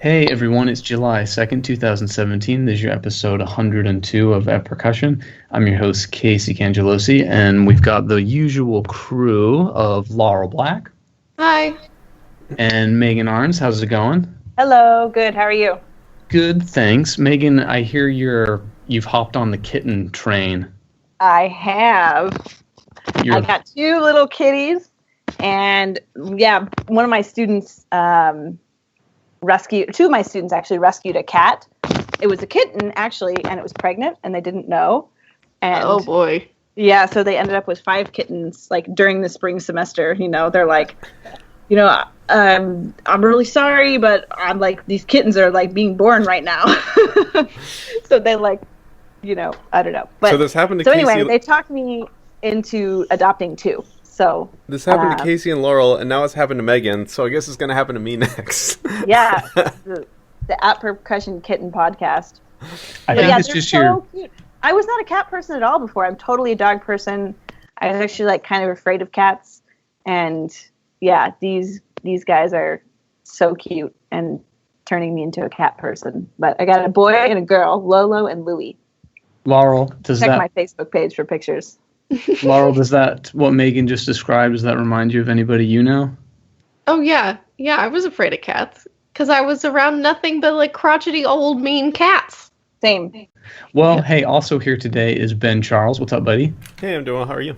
Hey everyone, it's July 2nd, 2017. This is your episode 102 of Percussion. I'm your host, Casey Cangelosi, and we've got the usual crew of Laurel Black. Hi. And Megan Arns. How's it going? Hello, good. How are you? Good, thanks. Megan, I hear you've hopped on the kitten train. I have. I got two little kitties, and yeah, one of my students two of my students actually rescued a cat. It was a kitten, actually, and it was pregnant, and they didn't know. And oh, boy. Yeah, so they ended up with 5 kittens, like, during the spring semester. You know, they're like, I'm really sorry, but I'm like, these kittens are, like, being born right now. So they, like, I don't know. But, so this happened to so Casey. Anyway, they talked me into adopting 2. So this happened to Casey and Laurel, and now it's happened to Megan. So I guess it's going to happen to me next. Yeah, the At Percussion Kitten podcast. I think it's just so cute. I was not a cat person at all before. I'm totally a dog person. I was actually like kind of afraid of cats, and yeah, these guys are so cute and turning me into a cat person. But I got a boy and a girl, Lolo and Louie. Laurel, check my Facebook page for pictures. Laurel, does that, what Megan just described, does that remind you of anybody you know? Oh, yeah. Yeah, I was afraid of cats. Because I was around nothing but, like, crotchety, old, mean cats. Same. Well, hey, also here today is Ben Charles. What's up, buddy? Hey, I'm doing well. How are you?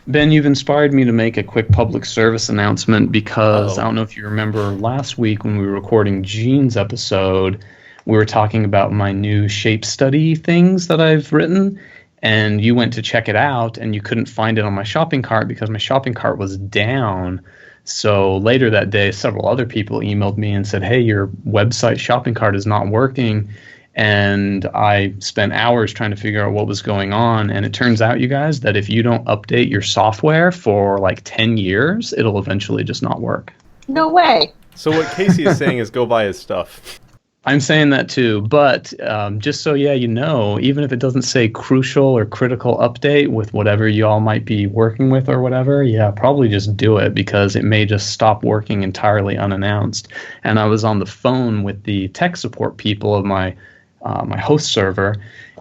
Ben, you've inspired me to make a quick public service announcement because I don't know if you remember last week when we were recording Gene's episode, we were talking about my new shape study things that I've written. And you went to check it out, and you couldn't find it on my shopping cart because my shopping cart was down. So later that day, several other people emailed me and said, hey, your website shopping cart is not working. And I spent hours trying to figure out what was going on. And it turns out, you guys, that if you don't update your software for like 10 years, it'll eventually just not work. No way. So what Casey is saying is go buy his stuff. I'm saying that too, but just so you know, even if it doesn't say crucial or critical update with whatever you all might be working with or whatever, probably just do it because it may just stop working entirely unannounced. And I was on the phone with the tech support people of my host server,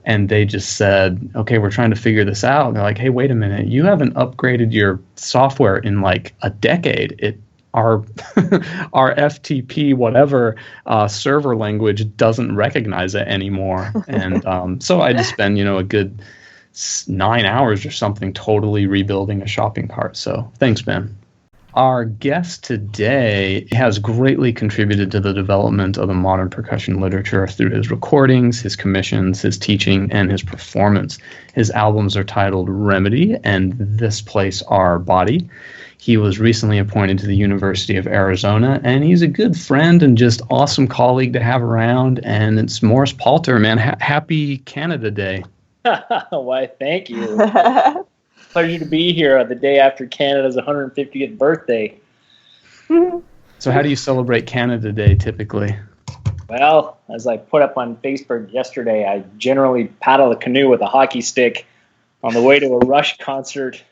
and they just said, okay, we're trying to figure this out. And they're like, hey, wait a minute, you haven't upgraded your software in like a decade. Our FTP whatever server language doesn't recognize it anymore, and so I just spend a good 9 hours or something totally rebuilding a shopping cart. So thanks, Ben. Our guest today has greatly contributed to the development of the modern percussion literature through his recordings, his commissions, his teaching, and his performance. His albums are titled Remedy and This Place Our Body. He was recently appointed to the University of Arizona, and he's a good friend and just awesome colleague to have around. And it's Morris Palter, man. Happy Canada Day. Why, thank you. Pleasure to be here the day after Canada's 150th birthday. So how do you celebrate Canada Day typically? Well, as I put up on Facebook yesterday, I generally paddle a canoe with a hockey stick on the way to a Rush concert.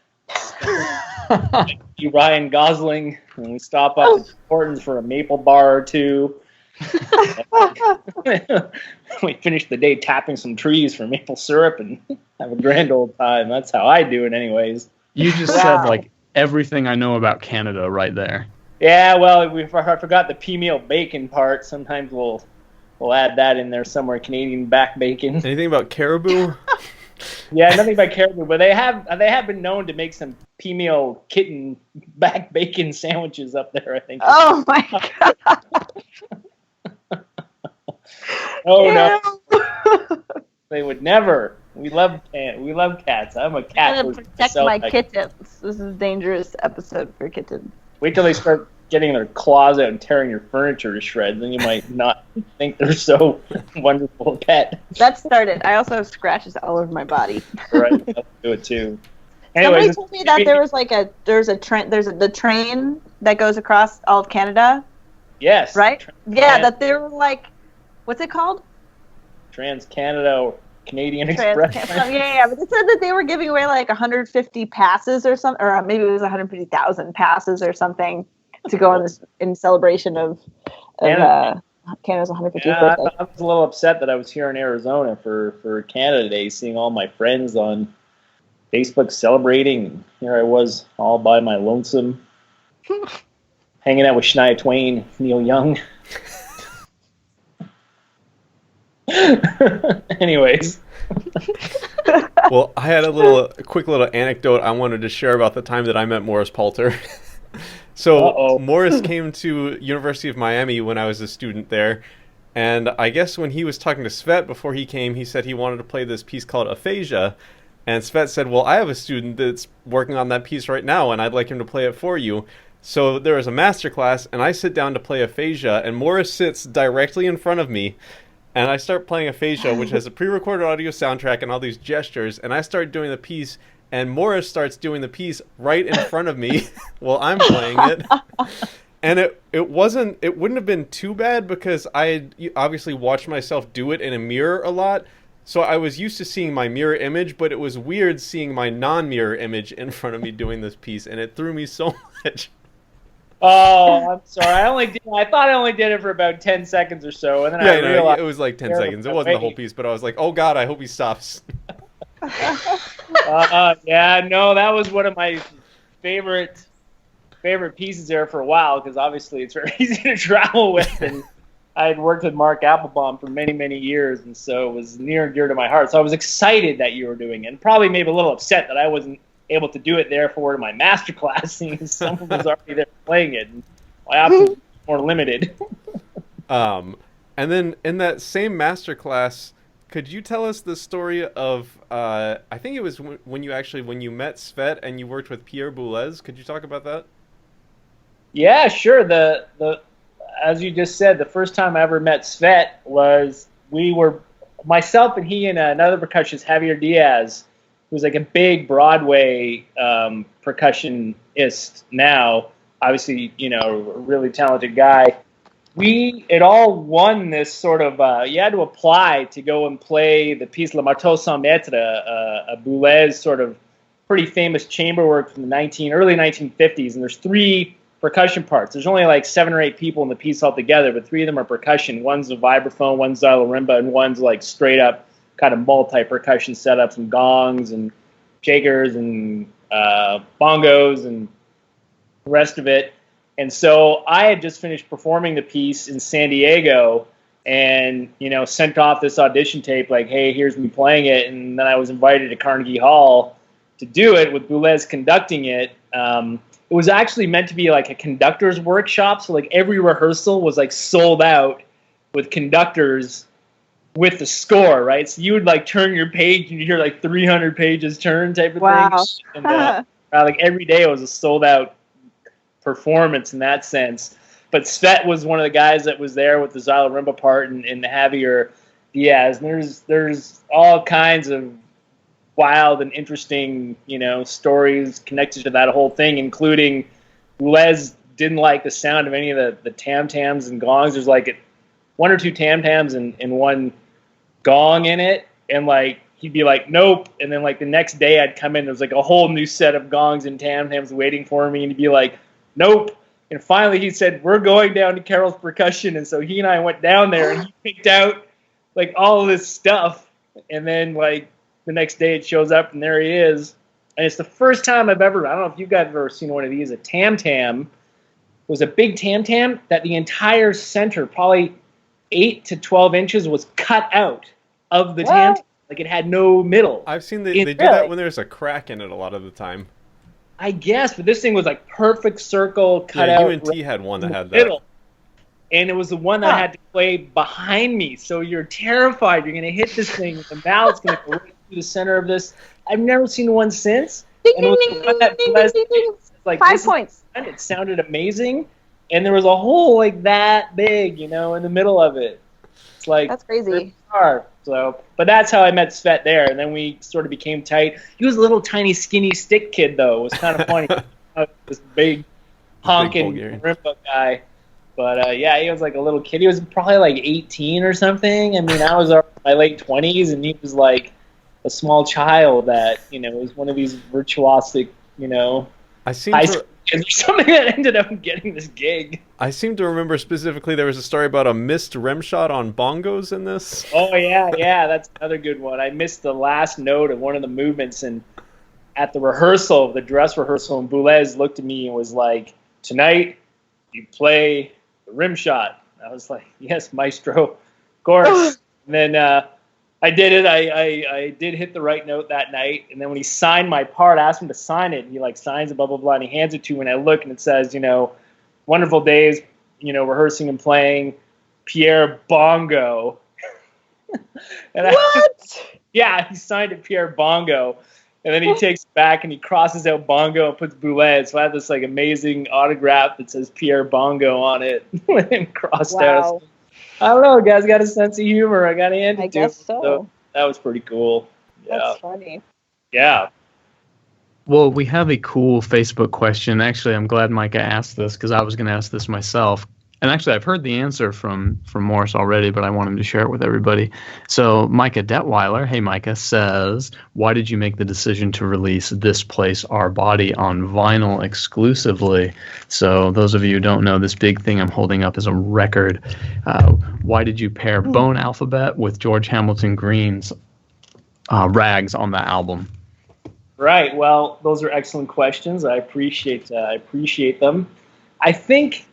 Ryan Gosling, and we stop up at Hortons for a maple bar or two. We finish the day tapping some trees for maple syrup and have a grand old time. That's how I do it anyways. You just said like everything I know about Canada right there. Yeah, well, I forgot the pea meal bacon part. Sometimes we'll add that in there somewhere, Canadian back bacon. Anything about caribou? Yeah, nothing about caribou, but they have been known to make some pea meal kitten back bacon sandwiches up there, I think. Oh my god. Oh no. They would never. We love cats. I'm a cat. I'm gonna protect my kittens. This is a dangerous episode for kittens. Wait till they start getting their claws out and tearing your furniture to shreds, then you might not think they're so wonderful a pet. That started. I also have scratches all over my body. Right, I'll do it too. Anyways, somebody told me that there's the train that goes across all of Canada. Yes. Right? Yeah, that they were like, what's it called? Trans-Canada Canadian Express. Yeah, but it said that they were giving away like 150 passes or something, or maybe it was 150,000 passes or something to go on this in celebration of Canada's 150th Yeah, birthday. I was a little upset that I was here in Arizona for Canada Day, seeing all my friends on Facebook celebrating. And here I was all by my lonesome, hanging out with Shania Twain, Neil Young. Anyways. Well, I had a quick little anecdote I wanted to share about the time that I met Morris Palter. So Morris came to University of Miami when I was a student there, and I guess when he was talking to Svet before he came, he said he wanted to play this piece called Aphasia, and Svet said, well, I have a student that's working on that piece right now, and I'd like him to play it for you. So there was a master class, and I sit down to play Aphasia, and Morris sits directly in front of me, and I start playing Aphasia, which has a pre-recorded audio soundtrack and all these gestures, and I start doing the piece, and Morris starts doing the piece right in front of me while I'm playing it. And it wouldn't have been too bad because I had obviously watched myself do it in a mirror a lot. So I was used to seeing my mirror image, but it was weird seeing my non-mirror image in front of me doing this piece, and it threw me so much. Oh, I'm sorry. I thought I only did it for about 10 seconds or so, and then I realized it was like 10 seconds. It wasn't the whole piece, but I was like, oh God, I hope he stops. Yeah, no, that was one of my favorite pieces there for a while, because obviously it's very easy to travel with, and I had worked with Mark Applebaum for many, many years, and so it was near and dear to my heart. So I was excited that you were doing it, and probably maybe a little upset that I wasn't able to do it there for my master class, seeing someone was already there playing it, and my options were more limited. And then in that same master class, could you tell us the story of, I think it was when you met Svet and you worked with Pierre Boulez. Could you talk about that? Yeah, sure. The as you just said, the first time I ever met Svet was myself and he and another percussionist, Javier Diaz, who's like a big Broadway percussionist now. Obviously, a really talented guy. We had all won this sort of, you had to apply to go and play the piece Le Marteau sans Maître, a Boulez sort of pretty famous chamber work from the early 1950s. And there's 3 percussion parts. There's only like 7 or 8 people in the piece altogether, but 3 of them are percussion. One's a vibraphone, one's xylorimba, and one's like straight up kind of multi-percussion setups and gongs and shakers and bongos and the rest of it. And so I had just finished performing the piece in San Diego and, sent off this audition tape like, hey, here's me playing it. And then I was invited to Carnegie Hall to do it with Boulez conducting it. It was actually meant to be like a conductor's workshop. So like every rehearsal was like sold out with conductors with the score, right? So you would like turn your page and you hear like 300 pages turn type of thing. And like every day it was a sold out performance in that sense. But Svet was one of the guys that was there with the xylorimba part and the Javier Diaz. And there's all kinds of wild and interesting, stories connected to that whole thing, including Boulez didn't like the sound of any of the tam-tams and gongs. There's like 1 or 2 tam-tams and 1 gong in it, and like he'd be like, nope. And then like the next day I'd come in, there was like a whole new set of gongs and tam-tams waiting for me, and he'd be like, nope. And finally he said, we're going down to Carroll's Percussion. And so he and I went down there and he picked out like all of this stuff. And then like the next day it shows up and there he is. And it's the first time I've ever, I don't know if you guys have ever seen one of these, a tam-tam. Was a big tam-tam that the entire center, probably 8 to 12 inches, was cut out of the tam-tam. Like it had no middle. I've seen they do that when there's a crack in it a lot of the time. I guess, but this thing was like perfect circle cut out. UNT had one that had that. Middle. And it was the one that I had to play behind me. So you're terrified. You're going to hit this thing. The mallet's going to go right through the center of this. I've never seen one since. And it was the one that like 5 points. It sounded amazing. And there was a hole like that big, in the middle of it. It's like, that's crazy. So, but that's how I met Svet there, and then we sort of became tight. He was a little tiny, skinny stick kid, though. It was kind of funny. This big, honking rimba guy. But, yeah, he was like a little kid. He was probably like 18 or something. I mean, I was in my late 20s, and he was like a small child that, was one of these virtuosic, I seem high to school Is there something that ended up getting this gig? I seem to remember specifically there was a story about a missed rim shot on bongos in this. Oh, yeah, that's another good one. I missed the last note of one of the movements, and at the rehearsal, the dress rehearsal, and Boulez looked at me and was like, "Tonight, you play the rim shot." I was like, "Yes, maestro, of course." And then I did it. I did hit the right note that night. And then when he signed my part, I asked him to sign it. And he signs it, blah, blah, blah. And he hands it to me. And I look and it says, wonderful days, rehearsing and playing Pierre Bongo. And What? He signed it Pierre Bongo. And then he takes it back and he crosses out Bongo and puts Boulez. So I have this amazing autograph that says Pierre Bongo on it with him crossed out. I don't know, guys got a sense of humor. I got to hand it to him. I guess so. That was pretty cool. Yeah. That's funny. Yeah. Well, we have a cool Facebook question. Actually, I'm glad Micah asked this because I was going to ask this myself. And actually, I've heard the answer from Morris already, but I want him to share it with everybody. So Micah Detweiler, hey Micah, says, why did you make the decision to release This Place, Our Body on vinyl exclusively? So those of you who don't know, this big thing I'm holding up is a record. Why did you pair Bone Alphabet with George Hamilton Green's Rags on the album? Right. Well, those are excellent questions. I appreciate them. I think,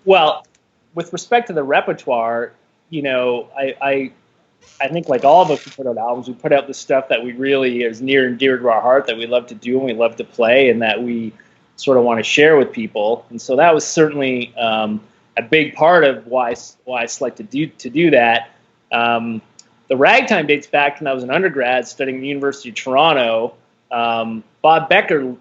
with respect to the repertoire, I think like all of us who put out albums, we put out the stuff that we really is near and dear to our heart, that we love to do and we love to play, and that we sort of want to share with people. And so that was certainly a big part of why I selected to do that. The ragtime dates back when I was an undergrad studying at the University of Toronto. Bob Becker,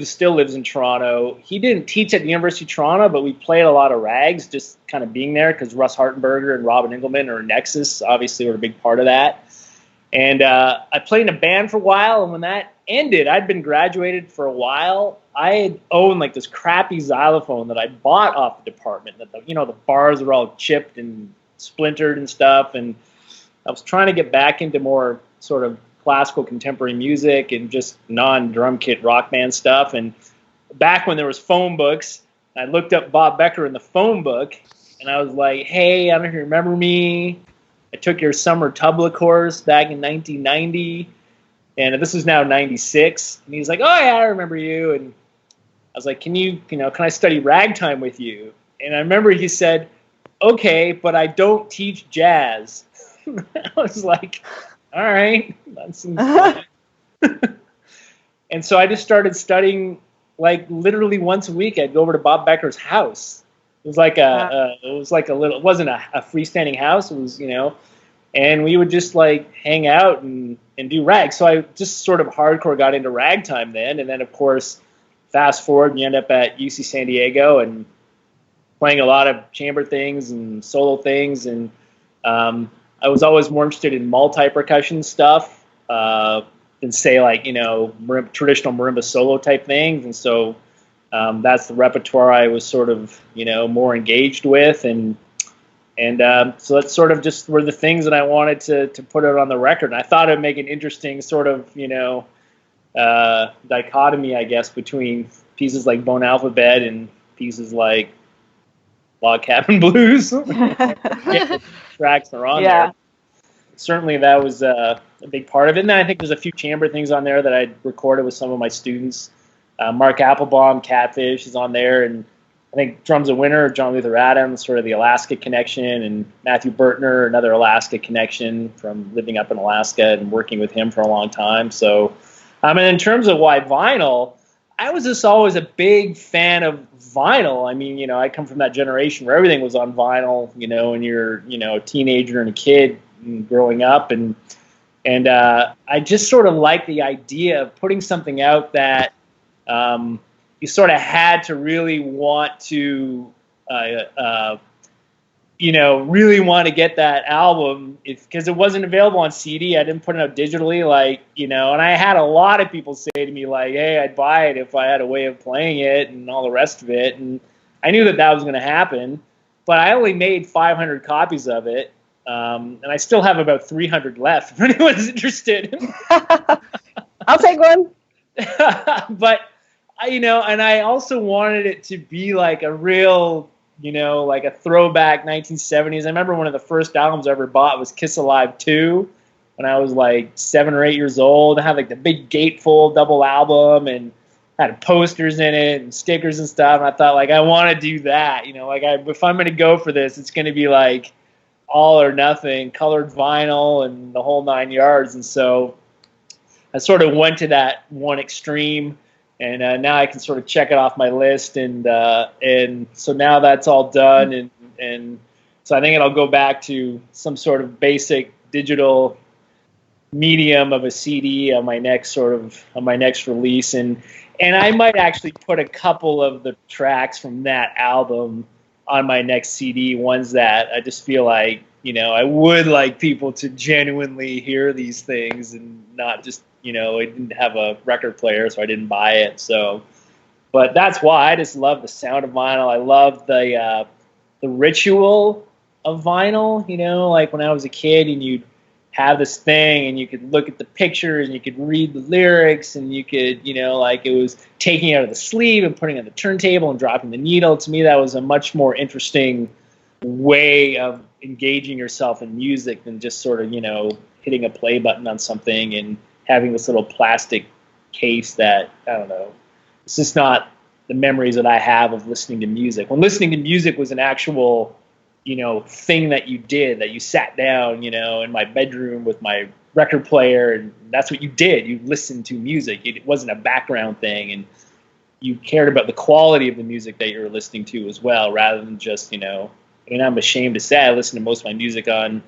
still lives in Toronto. He didn't teach at the University of Toronto, but we played a lot of rags, just kind of being there because Russ Hartenberger and Robin Engelman or Nexus obviously were a big part of that. And I played in a band for a while, and when that ended, I'd been graduated for a while. I had owned this crappy xylophone that I bought off the department. That the bars were all chipped and splintered and stuff, and I was trying to get back into more sort of classical contemporary music and just non-drum kit rock band stuff. And back when there was phone books, I looked up Bob Becker in the phone book, and I was like, hey, I don't know if you remember me. I took your summer tabla course back in 1990, and this is now 96. And he's like, oh, yeah, I remember you. And I was like, can I study ragtime with you? And I remember he said, okay, but I don't teach jazz. I was like, all right, that seems fun. And so I just started studying literally once a week. I'd go over to Bob Becker's house. It was like it wasn't a freestanding house. It was, and we would just hang out and do rag. So I just sort of hardcore got into ragtime then. And then of course, fast forward and you end up at UC San Diego and playing a lot of chamber things and solo things. And, I was always more interested in multi-percussion stuff than say traditional marimba solo type things. And so that's the repertoire I was sort of, more engaged with. And so that's sort of just were the things that I wanted to put out on the record. And I thought it'd make an interesting sort of, dichotomy, I guess, between pieces like Bone Alphabet and pieces like Log Cabin Blues. Tracks are on there. Certainly that was a big part of it. And then I think there's a few chamber things on there that I recorded with some of my students. Mark Applebaum, Catfish, is on there. And I think Drums a Winner, John Luther Adams, sort of the Alaska connection. And Matthew Bertner, another Alaska connection from living up in Alaska and working with him for a long time. So, and in terms of why vinyl, I was just always a big fan of vinyl. I mean, I come from that generation where everything was on vinyl, when you're, a teenager and a kid and growing up. And I just sort of like the idea of putting something out that you sort of had to really want to, really want to get that album because it wasn't available on CD. I didn't put it out digitally, and I had a lot of people say to me hey, I'd buy it if I had a way of playing it and all the rest of it. And I knew that was going to happen, but I only made 500 copies of it. And I still have about 300 left if anyone's interested. I'll take one. But and I also wanted it to be like a real, like a throwback 1970s. I remember one of the first albums I ever bought was Kiss Alive 2 when I was like 7 or 8 years old. I had like the big gatefold double album and had posters in it and stickers and stuff. And I thought, like, I want to do that. If I'm going to go for this, it's going to be like all or nothing, colored vinyl and the whole 9 yards. And so I sort of went to that one extreme. And now I can sort of check it off my list, and so now that's all done, and so I think it'll go back to some sort of basic digital medium of a CD on my next release, and I might actually put a couple of the tracks from that album on my next CD, ones that I just feel like I would like people to genuinely hear these things and not just. I didn't have a record player, so I didn't buy it. So, but that's why I just love the sound of vinyl. I love the ritual of vinyl. Like when I was a kid, and you'd have this thing, and you could look at the pictures, and you could read the lyrics, and you could, like it was taking it out of the sleeve and putting it on the turntable and dropping the needle. To me, that was a much more interesting way of engaging yourself in music than just sort of hitting a play button on something and having this little plastic case that, I don't know, it's just not the memories that I have of listening to music. When listening to music was an actual, thing that you did, that you sat down, in my bedroom with my record player, and that's what you did. You listened to music. It wasn't a background thing, and you cared about the quality of the music that you were listening to as well, rather than just, I'm ashamed to say I listen to most of my music on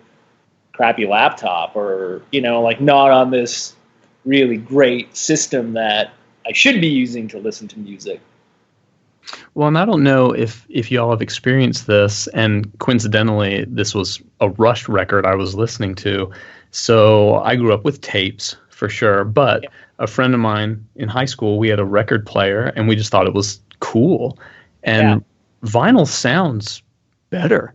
crappy laptop or, like not on this really great system that I should be using to listen to music. Well, and I don't know if y'all have experienced this, and coincidentally, this was a Rush record I was listening to. So I grew up with tapes for sure, but a friend of mine in high school, we had a record player, and we just thought it was cool. And vinyl sounds better.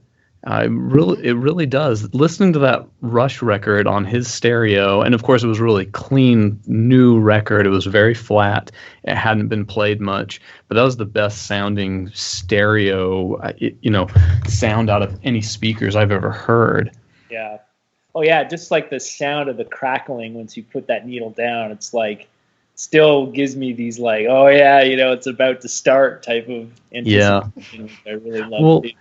It really does. Listening to that Rush record on his stereo, and of course it was a really clean, new record. It was very flat. It hadn't been played much, but that was the best sounding stereo, sound out of any speakers I've ever heard. Yeah. Oh yeah, just like the sound of the crackling once you put that needle down, it's like still gives me these like, oh yeah, it's about to start type of anticipation. I really love it.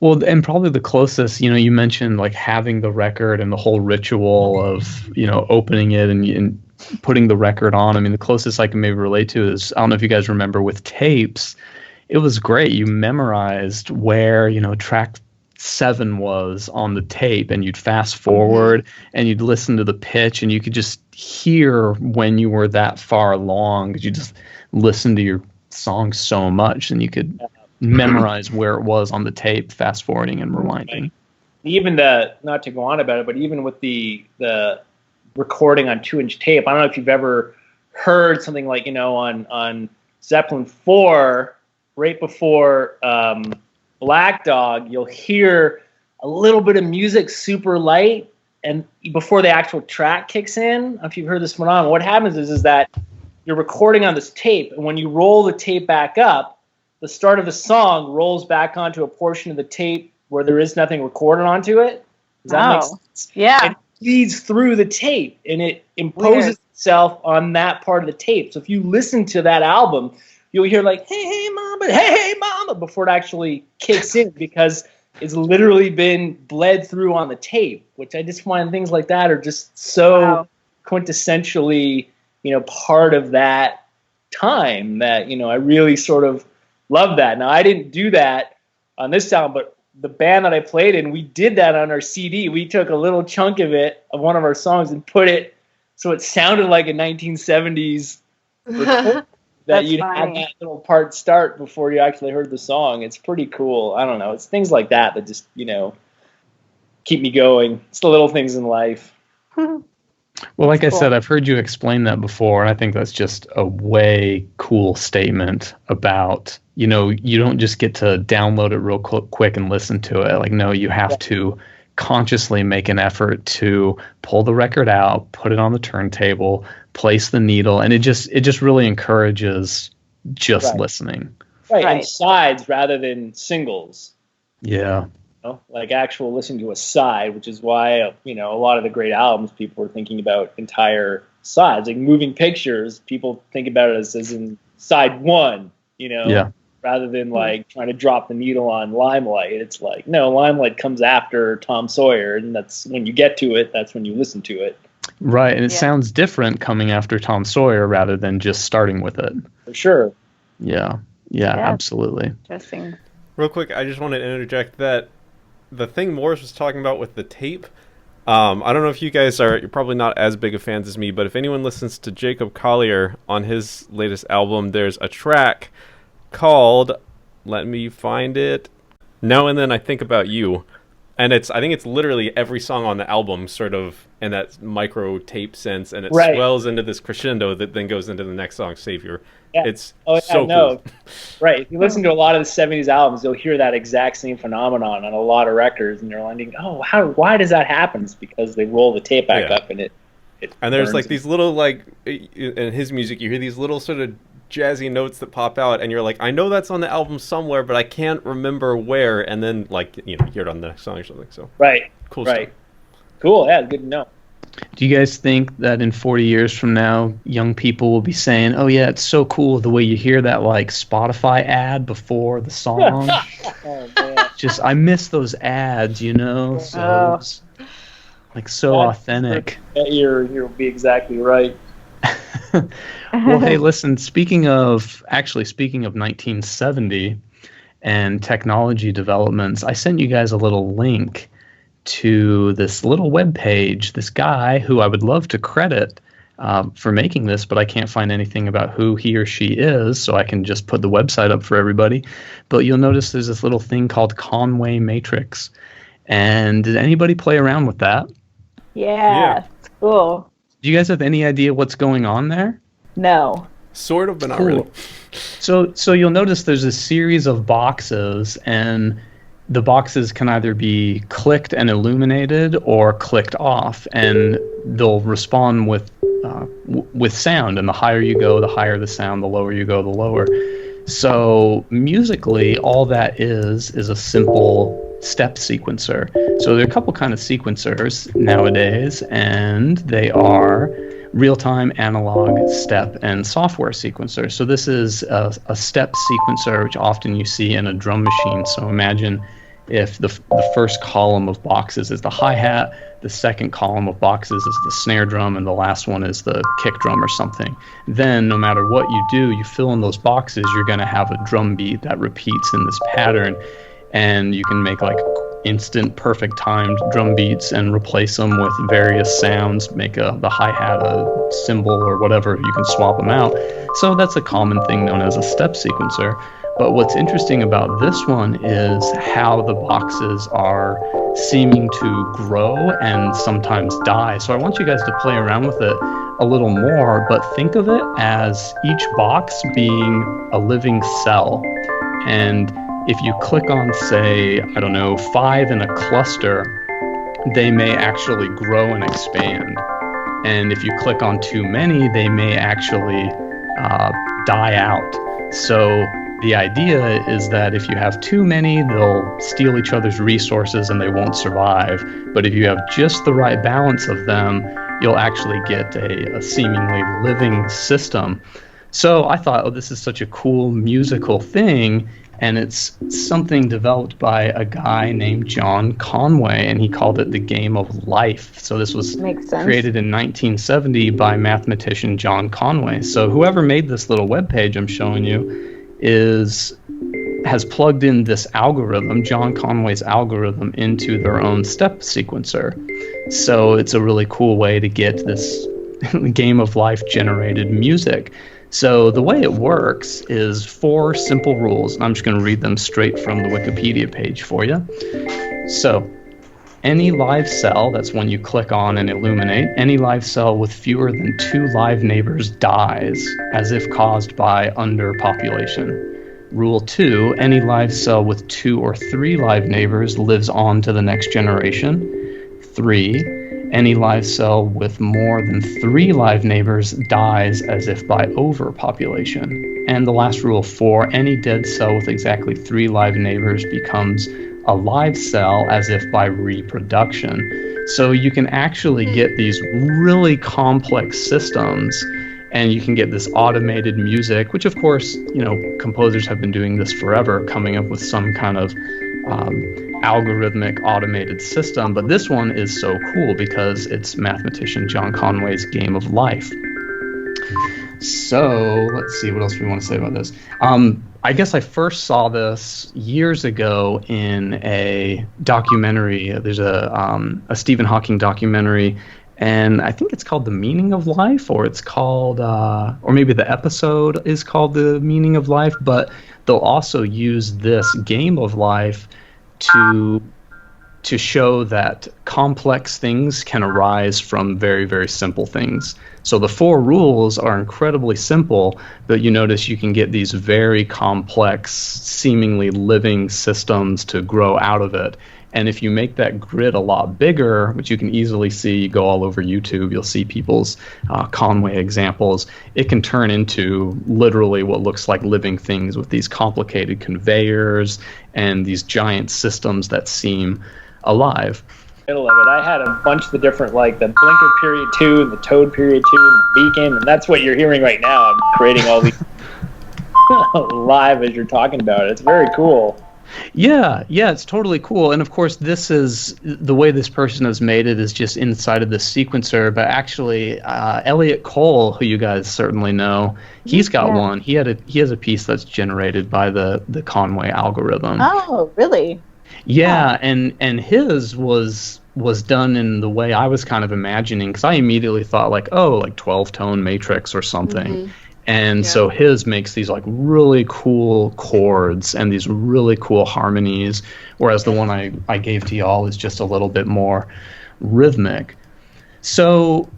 Well, and probably the closest, you mentioned like having the record and the whole ritual of, opening it and putting the record on. I mean, the closest I can maybe relate to is, I don't know if you guys remember with tapes, it was great. You memorized where, track 7 was on the tape, and you'd fast forward and you'd listen to the pitch, and you could just hear when you were that far along, because you just listened to your song so much, and you could memorize where it was on the tape, fast forwarding and rewinding. Even not to go on about it, but even with the recording on 2-inch tape, I don't know if you've ever heard something like, on Zeppelin 4, right before Black Dog, you'll hear a little bit of music super light, and before the actual track kicks in. I don't know if you've heard this one on. What happens is that you're recording on this tape, and when you roll the tape back up, the start of the song rolls back onto a portion of the tape where there is nothing recorded onto it. Does that make sense? Yeah. It feeds through the tape, and it imposes itself on that part of the tape. So if you listen to that album, you'll hear like, hey, mama, before it actually kicks in, because it's literally been bled through on the tape, which I just find things like that are just so quintessentially, part of that time that, I really sort of love that. Now, I didn't do that on this album, but the band that I played in, we did that on our CD. We took a little chunk of it, of one of our songs, and put it so it sounded like a 1970s record, that you'd have that little part start before you actually heard the song. It's pretty cool. I don't know. It's things like that that just, keep me going. It's the little things in life. Well, like I said, I've heard you explain that before, and I think that's just a way cool statement about, you don't just get to download it real quick and listen to it. Like, no, you have to consciously make an effort to pull the record out, put it on the turntable, place the needle, and it just really encourages just Right. listening. Right, Right. and sides rather than singles. Yeah. You know? Like actual listening to a side, which is why a lot of the great albums people were thinking about entire sides. Like Moving Pictures, people think about it as in side one, Yeah. rather than like trying to drop the needle on Limelight. It's like, no, Limelight comes after Tom Sawyer, and that's when you get to it, that's when you listen to it. Right. And it Yeah. sounds different coming after Tom Sawyer rather than just starting with it. For sure. Yeah. Yeah, Yeah. absolutely. Interesting. Real quick, I just wanted to interject that the thing Morris was talking about with the tape, I don't know if you guys you're probably not as big of fans as me, but if anyone listens to Jacob Collier on his latest album, there's a track called, let me find it, Now and Then I Think About You. And I think it's literally every song on the album sort of in that micro tape sense, and it Right. swells into this crescendo that then goes into the next song, Savior. Yeah. It's Oh, yeah, so no. cool. Right. If you listen to a lot of the 70s albums, you'll hear that exact same phenomenon on a lot of records, and you're wondering, why does that happen? It's because they roll the tape back Yeah. up and it And there's burns like it. these little, like, in his music, you hear these little sort of jazzy notes that pop out, and you're like, I know that's on the album somewhere, but I can't remember where. And then, like, you hear it on the next song or something. So Right. cool Right. stuff. Cool. Yeah, good to know. Do you guys think that in 40 years from now, young people will be saying, oh, yeah, it's so cool the way you hear that, like, Spotify ad before the song? Oh, man. Just, I miss those ads, So, Oh. it's, like, so That's- authentic. You'll be exactly right. Well, hey, listen, speaking of 1970 and technology developments, I sent you guys a little link to this little web page, this guy who I would love to credit for making this, but I can't find anything about who he or she is, so I can just put the website up for everybody. But you'll notice there's this little thing called Conway Matrix. And did anybody play around with that? Yeah, it's cool. Do you guys have any idea what's going on there? No. Sort of, but not Cool. really. So you'll notice there's a series of boxes, and the boxes can either be clicked and illuminated or clicked off, and they'll respond with sound. And the higher you go, the higher the sound. The lower you go, the lower. So musically, all that is a simple step sequencer. So there are a couple kind of sequencers nowadays, and they are real-time, analog, step, and software sequencer. So this is a step sequencer, which often you see in a drum machine. So imagine if the first column of boxes is the hi-hat, the second column of boxes is the snare drum, and the last one is the kick drum or something. Then no matter what you do, you fill in those boxes, you're going to have a drum beat that repeats in this pattern. And you can make like instant perfect timed drum beats and replace them with various sounds, make the hi-hat a cymbal or whatever, you can swap them out. So that's a common thing known as a step sequencer. But what's interesting about this one is how the boxes are seeming to grow and sometimes die. So I want you guys to play around with it a little more, but think of it as each box being a living cell. And if you click on, say, 5 in a cluster, they may actually grow and expand. And if you click on too many, they may actually die out. So the idea is that if you have too many, they'll steal each other's resources and they won't survive. But if you have just the right balance of them, you'll actually get a seemingly living system. So I thought, this is such a cool musical thing. And it's something developed by a guy named John Conway, and he called it the game of life. So this was created in 1970 by mathematician John Conway. So whoever made this little webpage I'm showing you has plugged in this algorithm, John Conway's algorithm, into their own step sequencer. So it's a really cool way to get this game of life generated music. So the way it works is 4 simple rules, and I'm just going to read them straight from the Wikipedia page for you. So, any live cell, that's when you click on and illuminate, any live cell with fewer than 2 live neighbors dies, as if caused by underpopulation. Rule 2, any live cell with 2 or 3 live neighbors lives on to the next generation. 3, any live cell with more than 3 live neighbors dies as if by overpopulation. And the last rule 4, any dead cell with exactly 3 live neighbors becomes a live cell as if by reproduction. So you can actually get these really complex systems, and you can get this automated music, which of course, composers have been doing this forever, coming up with some kind of algorithmic automated system. But this one is so cool because it's mathematician John Conway's Game of Life. So let's see, what else we want to say about this. I guess I first saw this years ago in a documentary. There's a Stephen Hawking documentary, and I think it's called The Meaning of Life, or it's called, or maybe the episode is called The Meaning of Life, but they'll also use this Game of Life to show that complex things can arise from very, very simple things. So the 4 rules are incredibly simple, but you notice you can get these very complex, seemingly living systems to grow out of it. And if you make that grid a lot bigger, which you can easily see, you go all over YouTube, you'll see people's Conway examples, it can turn into literally what looks like living things with these complicated conveyors and these giant systems that seem alive. Middle of it, I had a bunch of the different, like the blinker period 2 and the toad period 2 and the beacon, and that's what you're hearing right now. I'm creating all these live as you're talking about it. It's very cool. Yeah, it's totally cool. And of course, this is the way this person has made it is just inside of the sequencer. But actually, Elliot Cole, who you guys certainly know, he's got one. He has a piece that's generated by the Conway algorithm. Oh, really? Yeah, and his was done in the way I was kind of imagining, because I immediately thought like 12-tone matrix or something. Mm-hmm. And so his makes these like really cool chords and these really cool harmonies, whereas the one I gave to y'all is just a little bit more rhythmic. So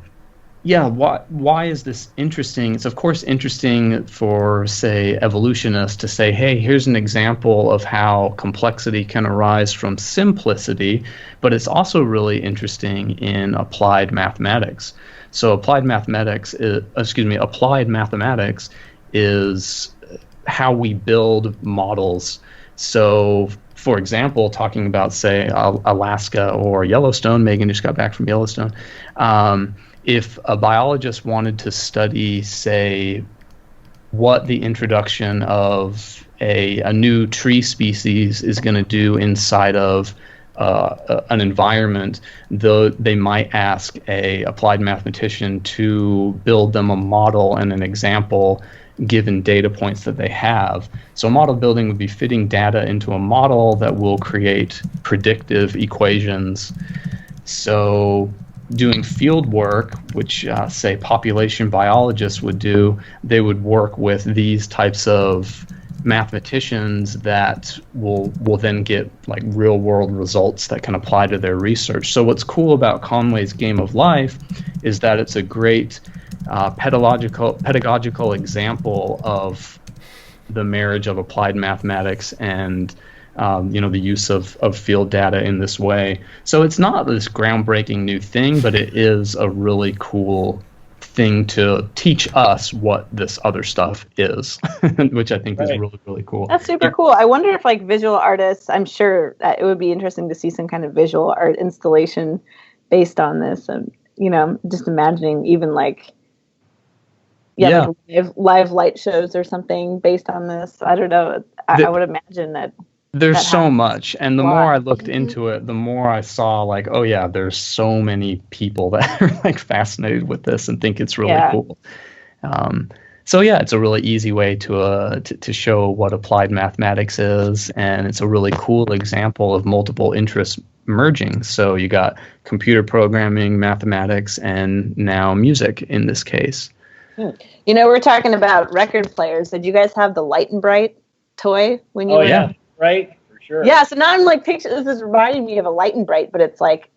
yeah, why is this interesting? It's of course interesting for, say, evolutionists to say, hey, here's an example of how complexity can arise from simplicity, but it's also really interesting in applied mathematics. So applied mathematics is how we build models. So, for example, talking about, say, Alaska or Yellowstone, Megan just got back from Yellowstone, if a biologist wanted to study, say, what the introduction of a new tree species is going to do inside of an environment, though they might ask a applied mathematician to build them a model and an example given data points that they have. So model building would be fitting data into a model that will create predictive equations. So doing field work, which say population biologists would do, they would work with these types of mathematicians that will then get like real world results that can apply to their research. So what's cool about Conway's Game of Life is that it's a great pedagogical example of the marriage of applied mathematics and the use of field data in this way. So it's not this groundbreaking new thing, but it is a really cool thing to teach us what this other stuff is, which I think is really, really cool. That's super cool. I wonder if like visual artists, I'm sure that it would be interesting to see some kind of visual art installation based on this. And, just imagining even like, like live light shows or something based on this. I don't know. I would imagine that. There's so much, and the more I looked into it, the more I saw like, oh yeah, there's so many people that are like fascinated with this and think it's really cool. So yeah, it's a really easy way to show what applied mathematics is, and it's a really cool example of multiple interests merging. So you got computer programming, mathematics, and now music in this case. We're talking about record players. Did you guys have the Light and Bright toy when you were? Yeah. Right, for sure. Yeah, so now I'm like picturing this is reminding me of a Light and Bright, but it's like,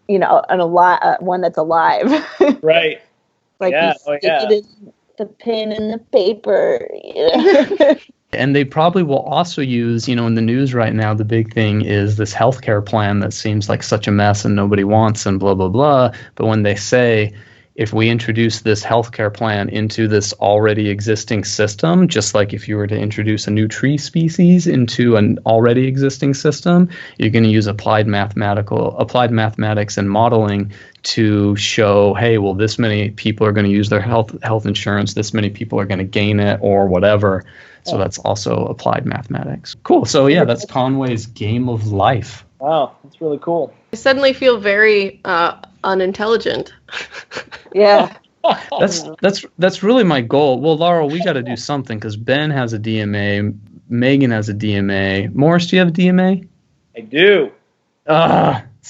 one that's alive. Right. Like you stick it in the pen and the paper. And they probably will also use, in the news right now, the big thing is this healthcare plan that seems like such a mess and nobody wants and blah, blah, blah. But when they say, if we introduce this healthcare plan into this already existing system, just like if you were to introduce a new tree species into an already existing system, you're going to use applied mathematics and modeling to show, hey, well, this many people are going to use their health insurance, this many people are going to gain it, or whatever. So that's also applied mathematics. Cool. So yeah, that's Conway's game of life. Wow, that's really cool. I suddenly feel very unintelligent. Yeah. That's really my goal. Well, Laurel, we got to do something because Ben has a DMA, Megan has a DMA. Morris, do you have a DMA? I do.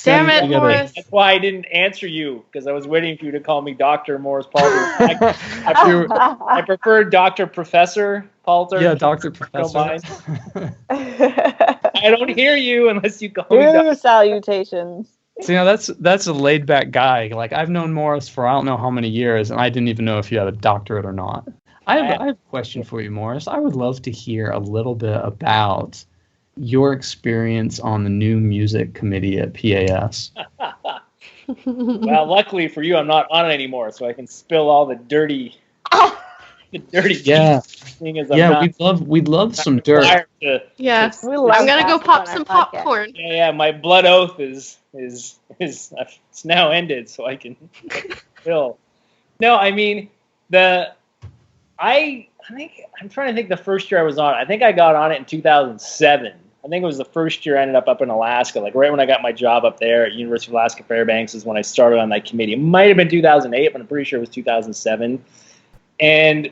Damn it, Morris. That's why I didn't answer you, because I was waiting for you to call me Dr. Morris Palter. I prefer Dr. Professor Palter. Yeah, Dr. Professor. I don't hear you unless you call me Dr. Salutations. So, that's a laid back guy. Like, I've known Morris for I don't know how many years, and I didn't even know if you had a doctorate or not. I have a question for you, Morris. I would love to hear a little bit about your experience on the new music committee at PAS. Well, luckily for you, I'm not on it anymore, so I can spill all the dirty. Yeah, we'd love some dirt. Yeah, I'm gonna go pop some popcorn. Yeah, my blood oath is it's now ended, so I can spill. No, I mean I think I'm trying to think the first year I was on it. I think I got on it in 2007. I think it was the first year I ended up in Alaska, like right when I got my job up there at University of Alaska Fairbanks is when I started on that committee. It might have been 2008, but I'm pretty sure it was 2007. And,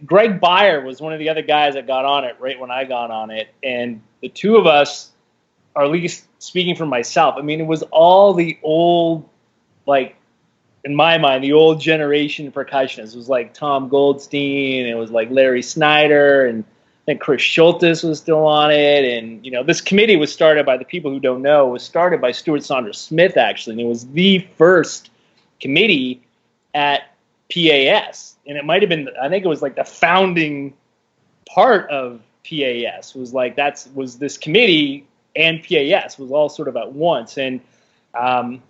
Greg Beyer was one of the other guys that got on it right when I got on it. And the two of us, or at least speaking for myself, I mean, it was all the old, like, in my mind, the old generation percussionists. It was like Tom Goldstein, it was like Larry Snyder, and I think Chris Schultes was still on it. And, this committee was started by, the people who don't know, was started by Stuart Saunders Smith, actually. And it was the first committee at PAS. And it might have been, I think it was like the founding part of PAS was like, was this committee and PAS was all sort of at once. And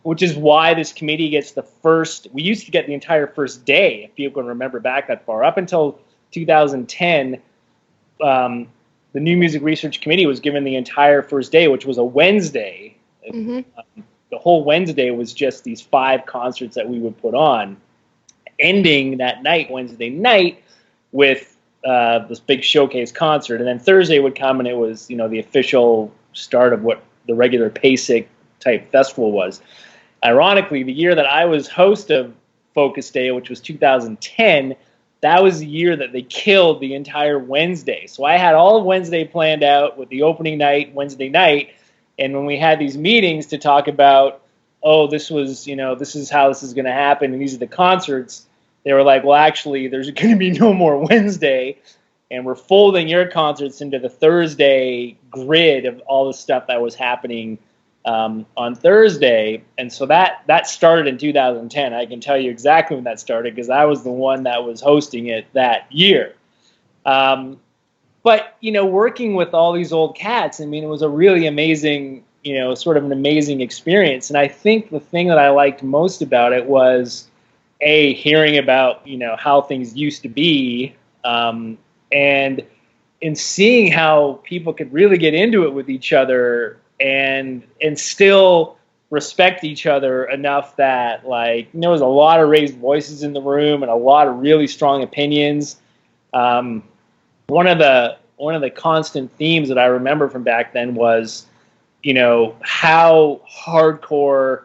which is why this committee gets the first, we used to get the entire first day, if people can remember back that far. Up until 2010, the New Music Research Committee was given the entire first day, which was a Wednesday. Mm-hmm. The whole Wednesday was just these 5 concerts that we would put on, ending that night, Wednesday night, with this big showcase concert. And then Thursday would come, and it was, the official start of what the regular PASIC type festival was. Ironically, the year that I was host of Focus Day, which was 2010, that was the year that they killed the entire Wednesday. So I had all of Wednesday planned out with the opening night, Wednesday night, and when we had these meetings to talk about, this was, this is how this is going to happen, and these are the concerts, they were like, well, actually, there's going to be no more Wednesday, and we're folding your concerts into the Thursday grid of all the stuff that was happening on Thursday. And so that started in 2010. I can tell you exactly when that started because I was the one that was hosting it that year. But, working with all these old cats, I mean, it was a really amazing, sort of an amazing experience. And I think the thing that I liked most about it was, hearing about, how things used to be, and in seeing how people could really get into it with each other and still respect each other enough that, like, there was a lot of raised voices in the room and a lot of really strong opinions. One of the constant themes that I remember from back then was, how hardcore,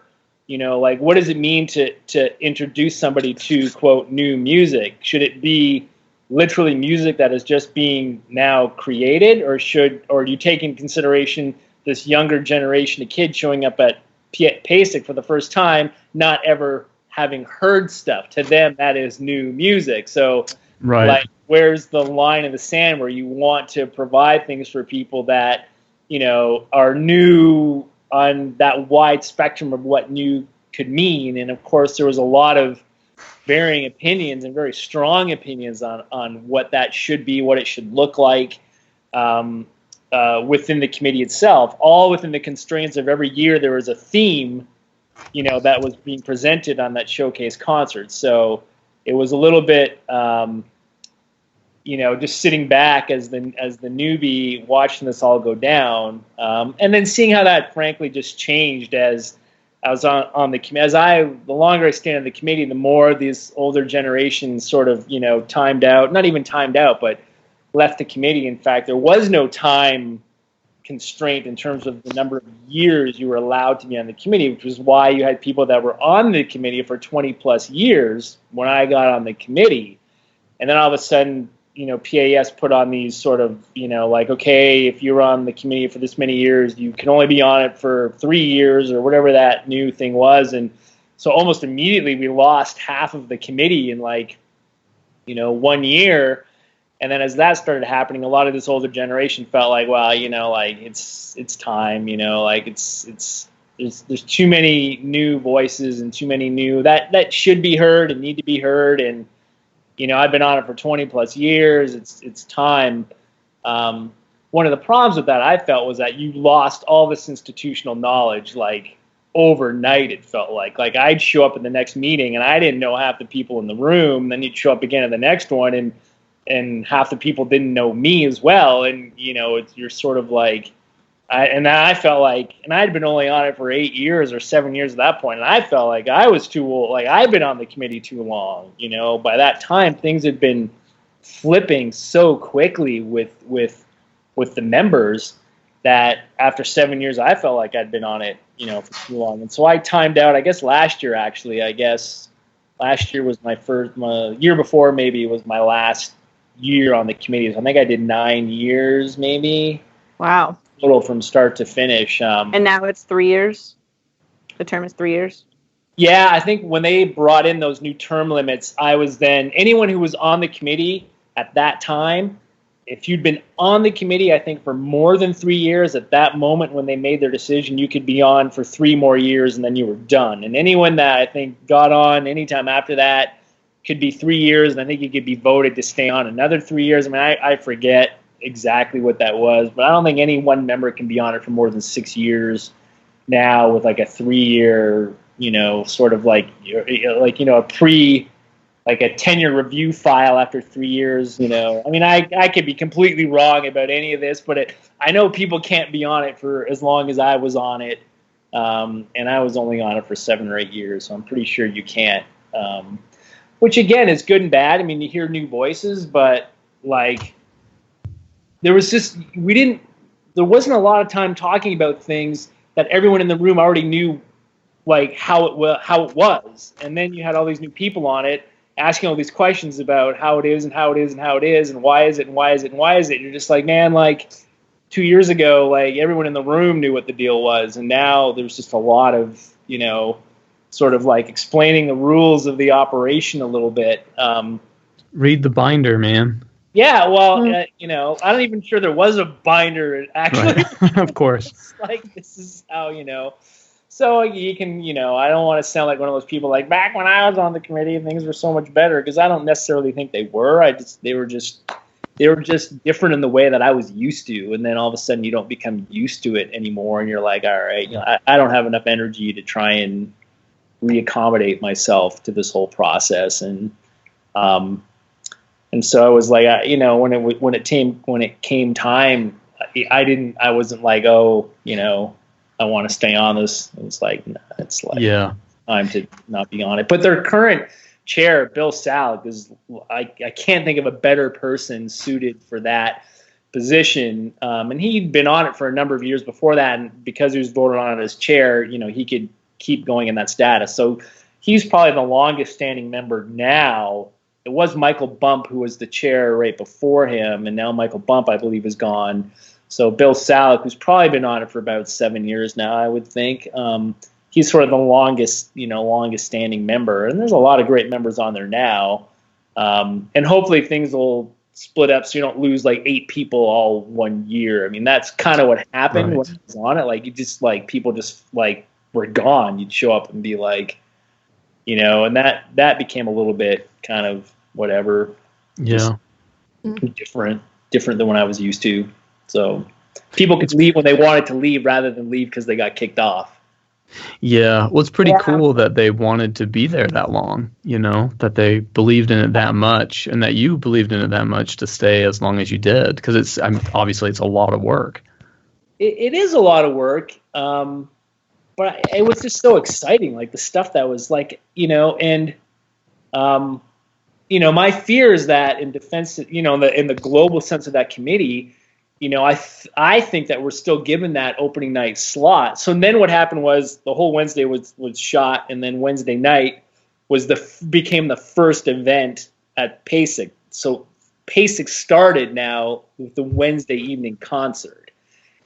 like, what does it mean to introduce somebody to, quote, new music? Should it be literally music that is just being now created, or do you take in consideration this younger generation of kids showing up at PASIC for the first time, not ever having heard stuff? To them, that is new music. So, right. Like, where's the line in the sand where you want to provide things for people that, are new on that wide spectrum of what new could mean? And of course, there was a lot of varying opinions and very strong opinions on what that should be, what it should look like within the committee itself, all within the constraints of every year there was a theme that was being presented on that showcase concert. So it was a little bit, just sitting back as the newbie watching this all go down, and then seeing how that frankly just changed as I was on the committee. The longer I stayed on the committee, the more these older generations sort of timed out, not even timed out, but left the committee. In fact, there was no time constraint in terms of the number of years you were allowed to be on the committee, which was why you had people that were on the committee for 20 plus years when I got on the committee. And then all of a sudden, PAS put on these sort of, okay, if you're on the committee for this many years, you can only be on it for 3 years or whatever that new thing was. And so almost immediately we lost half of the committee in 1 year. And then as that started happening, a lot of this older generation felt like, well, it's time, there's too many new voices and too many new that should be heard and need to be heard. And, I've been on it for 20 plus years. It's time. One of the problems with that I felt was that you lost all this institutional knowledge, overnight. It felt like I'd show up in the next meeting and I didn't know half the people in the room. Then you'd show up again in the next one and half the people didn't know me as well. And, you're sort of I felt like, and I'd been only on it for 8 years or 7 years at that point, and I felt like I was too old, I'd been on the committee too long. By that time, things had been flipping so quickly with the members that after 7 years, I felt like I'd been on it, for too long. And so I timed out, I guess last year, actually, last year was my year before maybe was my last year on the committee. So I think I did 9 years, maybe. Wow. Total from start to finish. And now it's 3 years? The term is 3 years? Yeah, I think when they brought in those new term limits, anyone who was on the committee at that time, if you'd been on the committee, I think for more than 3 years, at that moment when they made their decision, you could be on for 3 more years and then you were done. And anyone that I think got on anytime after that could be 3 years, and I think you could be voted to stay on another 3 years. I mean, I forget exactly what that was, but I don't think any one member can be on it for more than 6 years now with a 3 year, sort of a a tenure review file after 3 years. I mean, I could be completely wrong about any of this, but I know people can't be on it for as long as I was on it. And I was only on it for 7 or 8 years. So I'm pretty sure you can't, which again is good and bad. I mean, you hear new voices, but there wasn't a lot of time talking about things that everyone in the room already knew, how it was. And then you had all these new people on it asking all these questions about how it is and how it is and how it is and why is it and why is it and why is it. And you're just like, man, 2 years ago, everyone in the room knew what the deal was. And now there's just a lot of, sort of explaining the rules of the operation a little bit. Read the binder, man. Yeah, well, I'm not even sure there was a binder, actually. Right. Of course. This is how, So you can, I don't want to sound like one of those people back when I was on the committee, things were so much better, because I don't necessarily think they were. They were just different in the way that I was used to. And then all of a sudden you don't become used to it anymore. And you're like, all right, I don't have enough energy to try and reaccommodate myself to this whole process. And so I was when it came time, I wasn't I want to stay on this. It was it's time to not be on it. But their current chair, Bill Salik, is I can't think of a better person suited for that position. And he'd been on it for a number of years before that, and because he was voted on as chair, he could keep going in that status. So he's probably the longest standing member now. It was Michael Bump who was the chair right before him, and now Michael Bump, I believe, is gone. So Bill Salik, who's probably been on it for about 7 years now, I would think. He's sort of the longest standing member, and there's a lot of great members on there now. And hopefully things will split up so you don't lose 8 people all 1 year. I mean, that's kind of what happened when I was on it. You just people just were gone. You'd show up and be and that became a little bit kind of whatever. Yeah. Different than what I was used to. So people could leave when they wanted to leave rather than leave because they got kicked off. Yeah, well, it's pretty Yeah. cool that they wanted to be there that long, that they believed in it that much and that you believed in it that much to stay as long as you did, because obviously it's a lot of work. It is a lot of work, but it was just so exciting, like the stuff that was like, and my fear is that in defense, in the global sense of that committee, I think that we're still given that opening night slot. So then what happened was the whole Wednesday was shot, and then Wednesday night became the first event at PASIC. So PASIC started now with the Wednesday evening concert.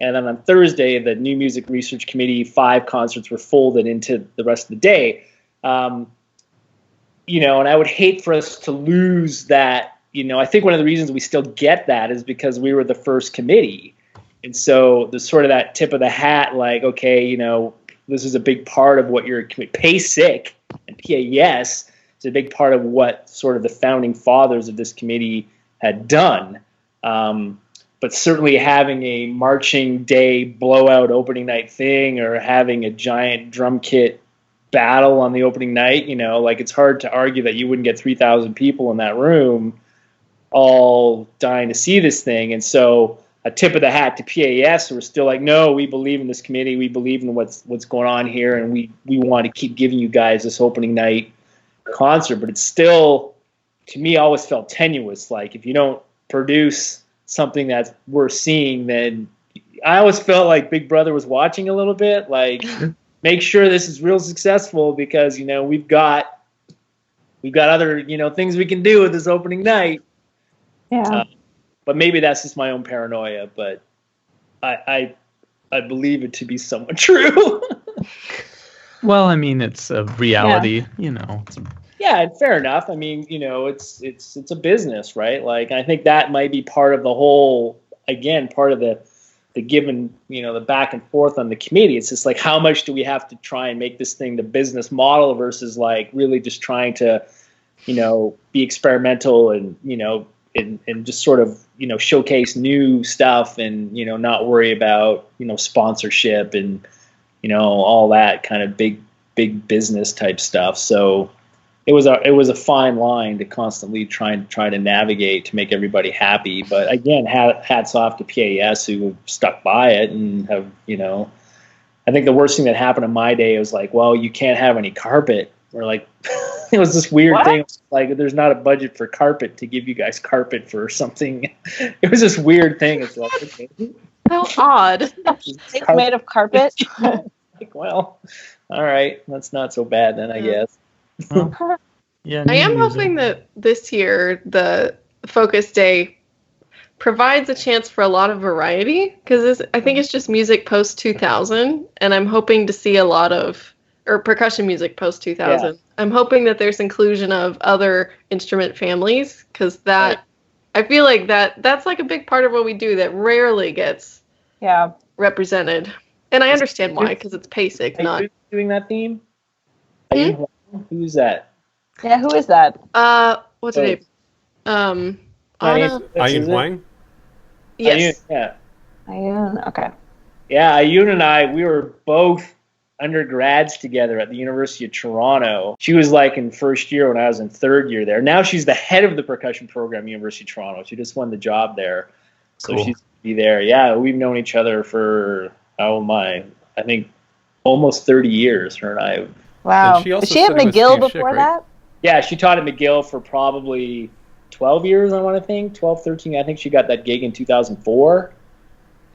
And then on Thursday, the New Music Research Committee 5 concerts were folded into the rest of the day. And I would hate for us to lose that. I think one of the reasons we still get that is because we were the first committee. And so there's sort of that tip of the hat, like, okay, this is a big part of what your PASIC and PAS is a big part of what sort of the founding fathers of this committee had done. But certainly having a marching day blowout opening night thing or having a giant drum kit battle on the opening night, like it's hard to argue that you wouldn't get 3,000 people in that room all dying to see this thing. And so a tip of the hat to PAS, who are still like, no, we believe in this committee, we believe in what's going on here, and we want to keep giving you guys this opening night concert. But it's still, to me, always felt tenuous. Like if you don't produce something that we're seeing, then I always felt like Big Brother was watching a little bit, like make sure this is real successful, because we've got other things we can do with this opening night. Yeah. But maybe that's just my own paranoia, but I believe it to be somewhat true. Well, I mean, it's a reality, Yeah, and fair enough. I mean, it's a business, right? Like, I think that might be part of the whole, again, part of the given, the back and forth on the committee. It's just like, how much do we have to try and make this thing the business model versus like really just trying to, be experimental and, and just sort of, showcase new stuff and, not worry about, sponsorship and, all that kind of big business type stuff. So it was a fine line to constantly try to navigate to make everybody happy. But again, hats off to PAS who have stuck by it and have, I think the worst thing that happened in my day was like, well, you can't have any carpet. Or like, it was this weird thing. Like, there's not a budget for carpet to give you guys carpet for something. It was this weird thing. It's like, okay. How odd. It's made of carpet. Like, well, all right. That's not so bad then, I guess. Well, yeah, I am hoping that this year the Focus Day provides a chance for a lot of variety, because I think it's just music post 2000, and I'm hoping to see a lot of percussion music post 2000. Yeah. I'm hoping that there's inclusion of other instrument families, because I feel like that's like a big part of what we do that rarely gets represented. And I understand why, because it's PASIC, not doing that theme. Who's that? Yeah, who is that? What's her name? Anna. Ayun Huang? Yes. Ayun, okay. Yeah, Ayun and I, we were both undergrads together at the University of Toronto. She was like in first year when I was in third year there. Now she's the head of the percussion program at University of Toronto. She just won the job there. So she's going to be there. Yeah, we've known each other for, I think almost 30 years, her and I. Wow. Was she at McGill before Schick, that? Yeah, she taught at McGill for probably 12 years, I want to think. 12, 13. I think she got that gig in 2004.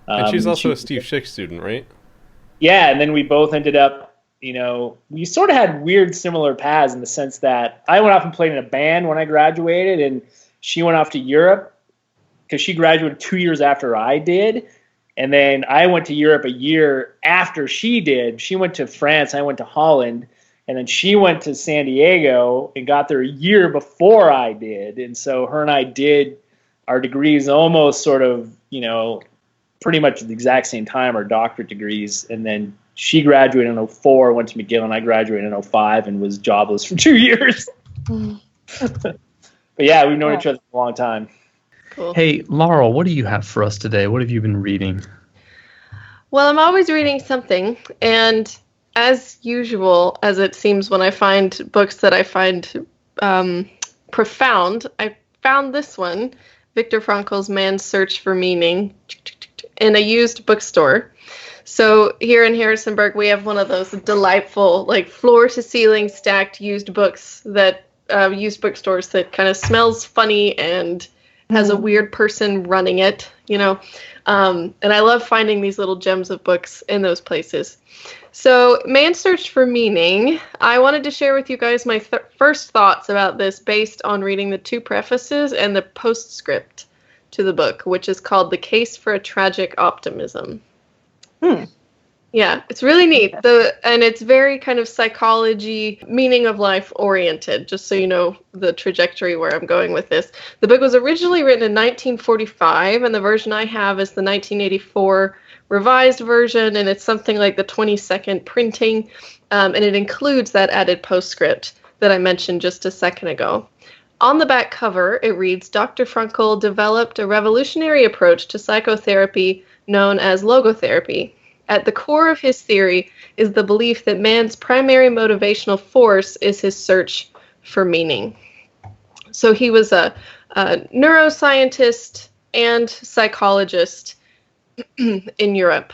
And she's also a Steve Schick student, right? Yeah, and then we both ended up, we sort of had weird similar paths in the sense that I went off and played in a band when I graduated, and she went off to Europe because she graduated 2 years after I did. And then I went to Europe a year after she did. She went to France, I went to Holland, and then she went to San Diego and got there a year before I did. And so her and I did our degrees almost sort of, pretty much at the exact same time, our doctorate degrees. And then she graduated in 2004, went to McGill, and I graduated in 2005 and was jobless for 2 years. But yeah, we've known each other for a long time. Cool. Hey, Laurel, what do you have for us today? What have you been reading? Well, I'm always reading something, and as usual, as it seems when I find books that I find profound, I found this one, Viktor Frankl's Man's Search for Meaning, in a used bookstore. So here in Harrisonburg, we have one of those delightful, like floor-to-ceiling stacked used books that used bookstores that kind of smells funny and has a weird person running it, you know. And I love finding these little gems of books in those places. So, Man's Search for Meaning, I wanted to share with you guys my first thoughts about this based on reading the 2 prefaces and the postscript to the book, which is called The Case for a Tragic Optimism. Yeah, it's really neat. And it's very kind of psychology, meaning of life oriented, just so you know the trajectory where I'm going with this. The book was originally written in 1945, and the version I have is the 1984 revised version, and it's something like the 22nd printing, and it includes that added postscript that I mentioned just a second ago. On the back cover, it reads, Dr. Frankl developed a revolutionary approach to psychotherapy known as logotherapy. At the core of his theory is the belief that man's primary motivational force is his search for meaning. So he was a neuroscientist and psychologist in Europe.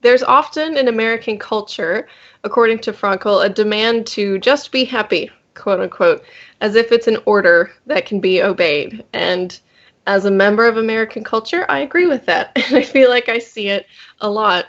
There's often in American culture, according to Frankl, a demand to just be happy, quote unquote, as if it's an order that can be obeyed. And as a member of American culture, I agree with that. And I feel like I see it a lot.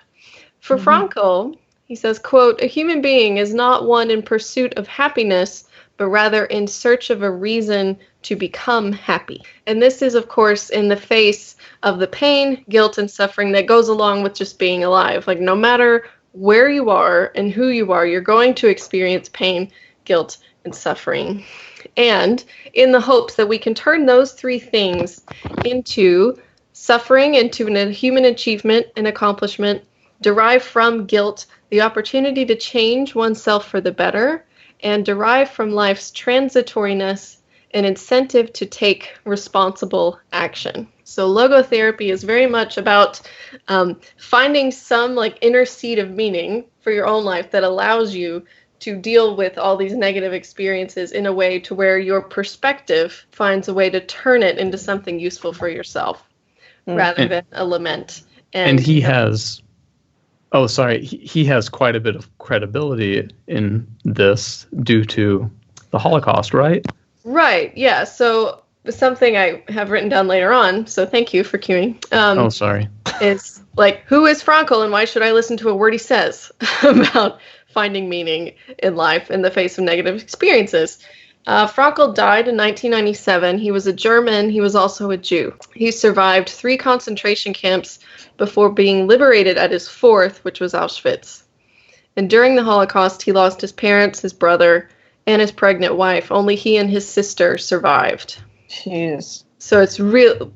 For Frankl, he says, quote, a human being is not one in pursuit of happiness, but rather in search of a reason to become happy. And this is, of course, in the face of the pain, guilt, and suffering that goes along with just being alive. Like, no matter where you are and who you are, you're going to experience pain, guilt, and suffering. And in the hopes that we can turn those 3 things into suffering, into a human achievement and accomplishment, derive from guilt the opportunity to change oneself for the better, and derive from life's transitoriness an incentive to take responsible action. So logotherapy is very much about finding some like inner seed of meaning for your own life that allows you to deal with all these negative experiences in a way to where your perspective finds a way to turn it into something useful for yourself rather than a lament. And he has... Oh, sorry. He has quite a bit of credibility in this due to the Holocaust, right? Right. Yeah. So something I have written down later on, so thank you for cueing. Sorry. Is like, who is Frankl and why should I listen to a word he says about finding meaning in life in the face of negative experiences? Frankl died in 1997. He was a German. He was also a Jew. He survived 3 concentration camps before being liberated at his 4th, which was Auschwitz. And during the Holocaust, he lost his parents, his brother, and his pregnant wife. Only he and his sister survived. Jeez. So it's real.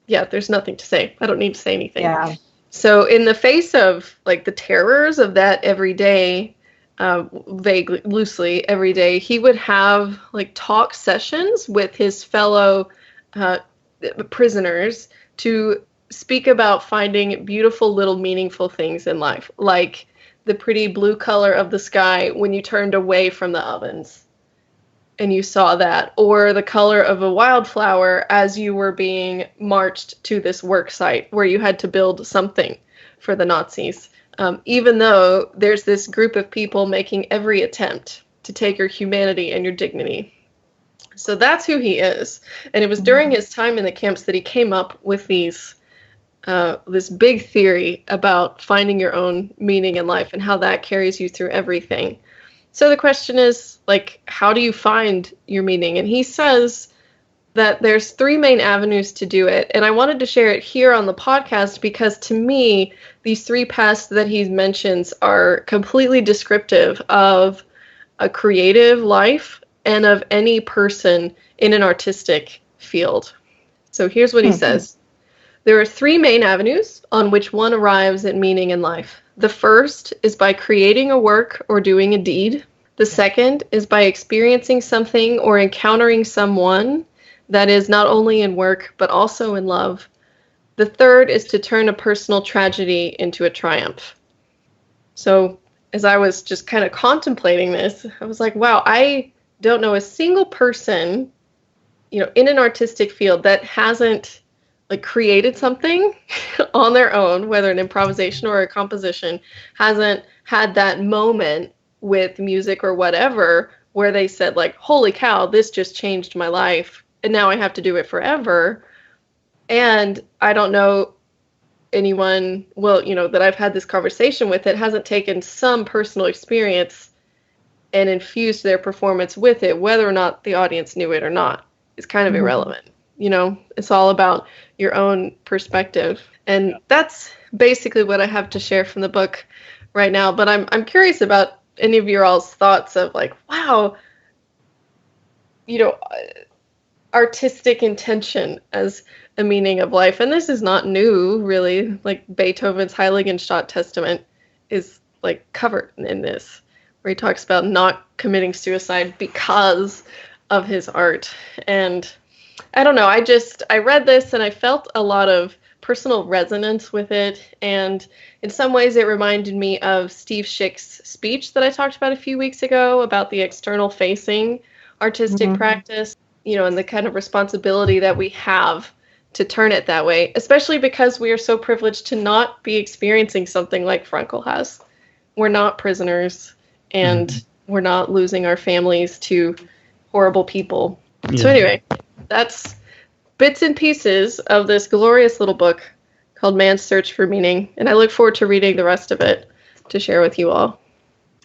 Yeah, there's nothing to say. I don't need to say anything. Yeah. So in the face of like the terrors of that every day, vaguely, loosely every day, he would have like talk sessions with his fellow prisoners to speak about finding beautiful little meaningful things in life, like the pretty blue color of the sky when you turned away from the ovens and you saw that, or the color of a wildflower as you were being marched to this work site where you had to build something for the Nazis. Even though there's this group of people making every attempt to take your humanity and your dignity. So that's who he is. And it was during his time in the camps that he came up with this big theory about finding your own meaning in life and how that carries you through everything. So the question is, like, how do you find your meaning? And he says that there's 3 main avenues to do it. And I wanted to share it here on the podcast because to me, these 3 paths that he mentions are completely descriptive of a creative life and of any person in an artistic field. So here's what he says. There are 3 main avenues on which one arrives at meaning in life. The first is by creating a work or doing a deed. The second is by experiencing something or encountering someone that is not only in work but also in love. The third is to turn a personal tragedy into a triumph. So as I was just kind of contemplating this, I was like, wow, I don't know a single person, in an artistic field that hasn't like created something on their own, whether an improvisation or a composition, hasn't had that moment with music or whatever where they said like, holy cow, this just changed my life and now I have to do it forever. And I don't know anyone, that I've had this conversation with that hasn't taken some personal experience and infused their performance with it, whether or not the audience knew it or not. Is kind of irrelevant. It's all about your own perspective. And that's basically what I have to share from the book right now. But I'm curious about any of your all's thoughts of like, wow, artistic intention as a meaning of life. And this is not new, really. Like Beethoven's Heiligenstadt Testament is like covered in this, where he talks about not committing suicide because of his art. And I don't know, I read this and I felt a lot of personal resonance with it. And in some ways it reminded me of Steve Schick's speech that I talked about a few weeks ago about the external facing artistic practice, and the kind of responsibility that we have to turn it that way, especially because we are so privileged to not be experiencing something like Frankl has. We're not prisoners and we're not losing our families to horrible people. Yeah. So anyway, that's bits and pieces of this glorious little book called Man's Search for Meaning, and I look forward to reading the rest of it to share with you all.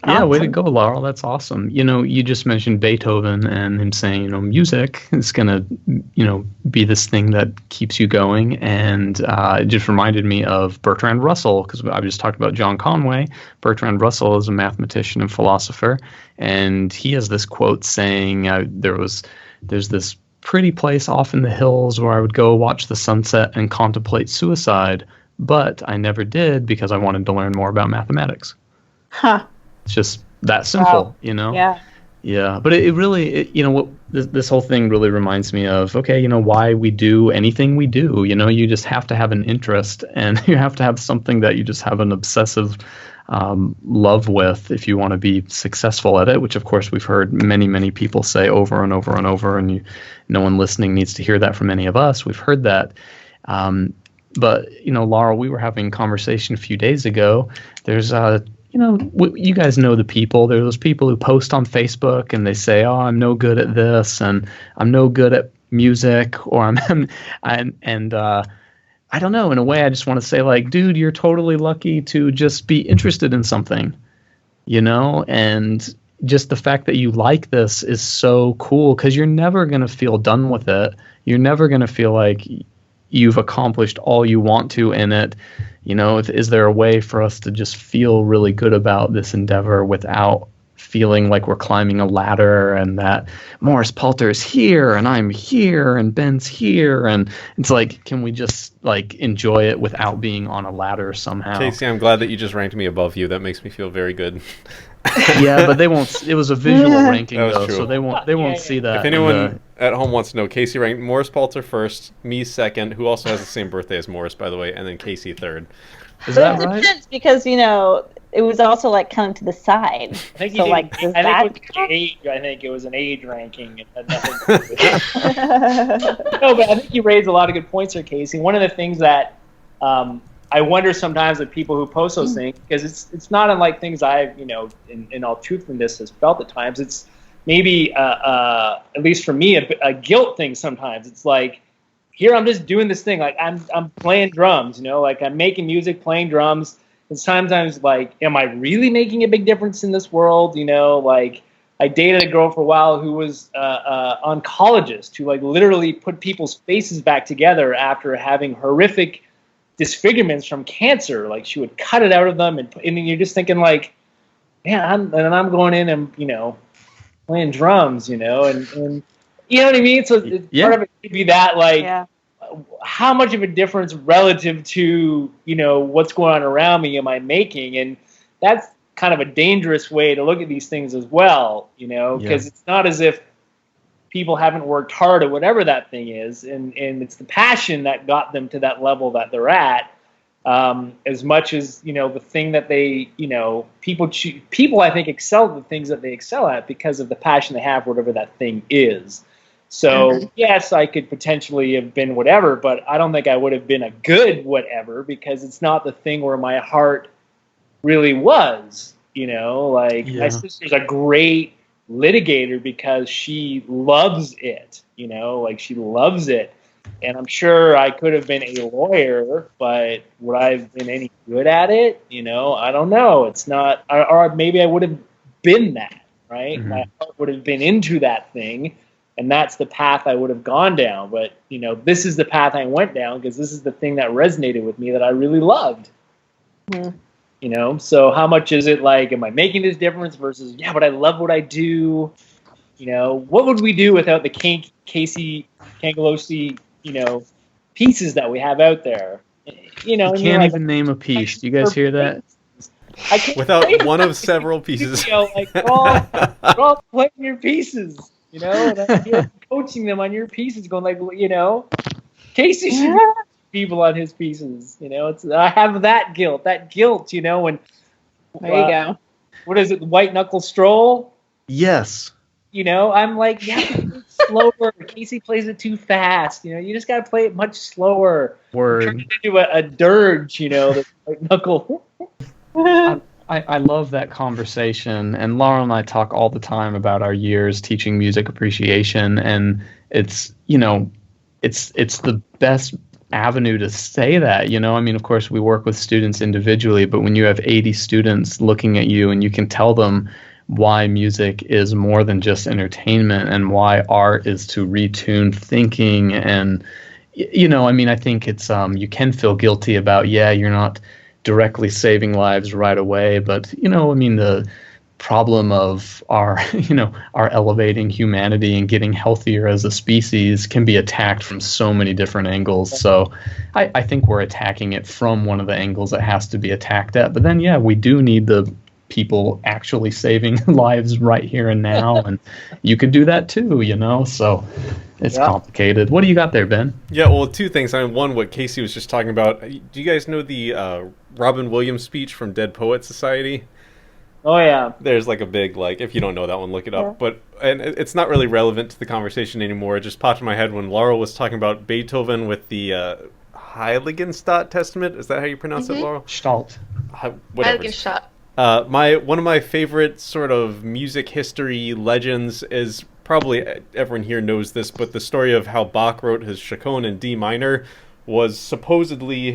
Yeah, awesome. Way to go, Laurel. That's awesome. You just mentioned Beethoven and him saying, music is going to, be this thing that keeps you going. And it just reminded me of Bertrand Russell, because I just talked about John Conway. Bertrand Russell is a mathematician and philosopher, and he has this quote saying, there's this pretty place off in the hills where I would go watch the sunset and contemplate suicide, but I never did because I wanted to learn more about mathematics. Huh. It's just that simple, Wow. Yeah. Yeah. But it really, what this whole thing really reminds me of, okay, why we do anything we do. You just have to have an interest, and you have to have something that you just have an obsessive love with if you want to be successful at it, which of course we've heard many, many people say over and over and over, and no one listening needs to hear that from any of us. We've heard that. But, Laurel, we were having a conversation a few days ago. There's you guys know the people. There are those people who post on Facebook and they say, "Oh, I'm no good at this, and I'm no good at music," or I don't know. In a way, I just want to say, like, dude, you're totally lucky to just be interested in something, and just the fact that you like this is so cool, because you're never going to feel done with it. You're never going to feel like you've accomplished all you want to in it. Is there a way for us to just feel really good about this endeavor without feeling like we're climbing a ladder, and that Morris Palter is here and I'm here and Ben's here, and it's like, can we just like enjoy it without being on a ladder somehow? Casey, I'm glad that you just ranked me above you. That makes me feel very good. Yeah, but they won't. It was a visual ranking though, true. So they won't see that. If anyone at home wants to know, Casey ranked Morris Palter first, me second, who also has the same birthday as Morris, by the way, and then Casey third. Is that right? It depends, because it was also like kind of to the side. I think so like, does that I think it was an age ranking. It had nothing to do with it. No, but I think you raised a lot of good points here, Casey. One of the things that I wonder sometimes with people who post those things, because it's not unlike things I've, in all truthfulness, has felt at times. It's maybe, at least for me, a guilt thing sometimes. It's like, here I'm just doing this thing, like I'm playing drums, like I'm making music, playing drums. And sometimes like, am I really making a big difference in this world? Like I dated a girl for a while who was oncologist, who like literally put people's faces back together after having horrific disfigurements from cancer. Like she would cut it out of them, and then you're just thinking like, man, I'm going in and playing drums, and you know what I mean. So part of it could be that like, how much of a difference relative to what's going on around me am I making, and that's kind of a dangerous way to look at these things as well, because it's not as if people haven't worked hard or whatever that thing is, and it's the passion that got them to that level that they're at. As much as, you know, the thing that they, you know, people I think excel at the things that they excel at because of the passion they have, whatever that thing is. So yes, I could potentially have been whatever, but I don't think I would have been a good whatever, because it's not the thing where my heart really was, you know. Like my sister's a great litigator because she loves it, you know, like she loves it. And I'm sure I could have been a lawyer, but would I have been any good at it? You know, I don't know. It's not, or maybe I would have been that, right? Mm-hmm. My heart would have been into that thing, and that's the path I would have gone down. But, you know, this is the path I went down because this is the thing that resonated with me that I really loved. Mm-hmm. You know, so how much is it like, am I making this difference versus, yeah, but I love what I do? You know, what would we do without the Casey Cangelosi, you know, pieces that we have out there? You know, you can't even name a piece. Do you guys hear that? Without one of several pieces. You know, like we're all playing your pieces, you know, and I'm here coaching them on your pieces, going like, you know, Casey should be people on his pieces, you know. It's, I have that guilt, you know, when there you go. What is it, White Knuckle Stroll? Yes. You know, I'm like, yeah, slower. Casey plays it too fast. You know, you just got to play it much slower. Word. Turn it into a dirge, you know, the White Knuckle. I love that conversation, and Laurel and I talk all the time about our years teaching music appreciation, and it's, you know, it's the best avenue to say that, you know. I mean, of course, we work with students individually, but when you have 80 students looking at you and you can tell them why music is more than just entertainment and why art is to retune thinking, and, you know, I mean, I think it's you can feel guilty about, yeah, you're not directly saving lives right away, but, you know, I mean, the problem of our, you know, our elevating humanity and getting healthier as a species can be attacked from so many different angles. So I think we're attacking it from one of the angles it has to be attacked at. But then, yeah, we do need the people actually saving lives right here and now, and you could do that too, you know. So it's complicated. What do you got there, Ben? Yeah, well, two things. I mean, one, what Casey was just talking about. Do you guys know the Robin Williams speech from Dead Poets Society? Oh yeah. There's like a big, like, if you don't know that one, look it up. But and it's not really relevant to the conversation anymore. It just popped in my head when Laurel was talking about Beethoven with the Heiligenstadt Testament. Is that how you pronounce it, Laurel? Stalt. Heiligenstadt. One of my favorite sort of music history legends is, probably everyone here knows this, but the story of how Bach wrote his Chaconne in D minor was supposedly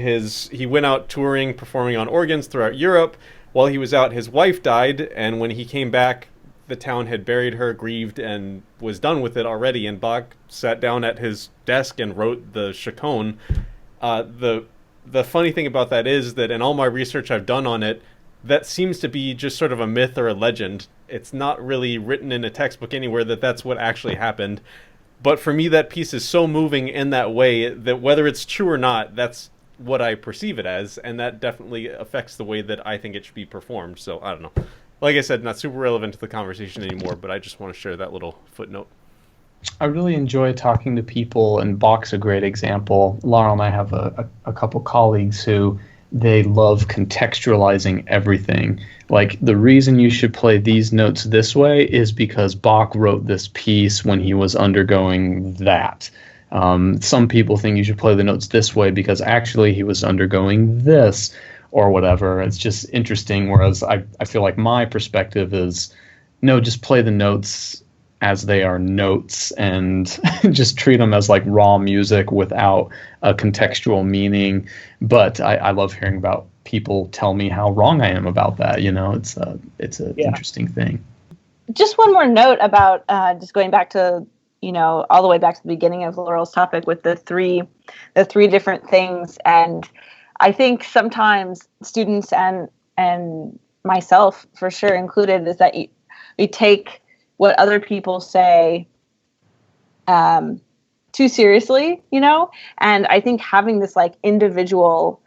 he went out touring, performing on organs throughout Europe. While he was out, his wife died, and when he came back, the town had buried her, grieved, and was done with it already, and Bach sat down at his desk and wrote the Chaconne. The funny thing about that is that in all my research I've done on it, that seems to be just sort of a myth or a legend. It's not really written in a textbook anywhere that that's what actually happened. But for me, that piece is so moving in that way that whether it's true or not, that's what I perceive it as, and that definitely affects the way that I think it should be performed. So I don't know. Like I said, not super relevant to the conversation anymore, but I just want to share that little footnote. I really enjoy talking to people, and Bach's a great example. Laurel and I have a couple colleagues who they love contextualizing everything. Like, the reason you should play these notes this way is because Bach wrote this piece when he was undergoing that. Some people think you should play the notes this way because actually he was undergoing this or whatever. It's just interesting, whereas I feel like my perspective is, no, just play the notes as they are notes and just treat them as like raw music without a contextual meaning. But I love hearing about people tell me how wrong I am about that. You know, it's an interesting thing. Just one more note about just going back to, you know, all the way back to the beginning of Laurel's topic with the three different things. And I think sometimes students and myself for sure included is that we take what other people say too seriously, you know? And I think having this like individual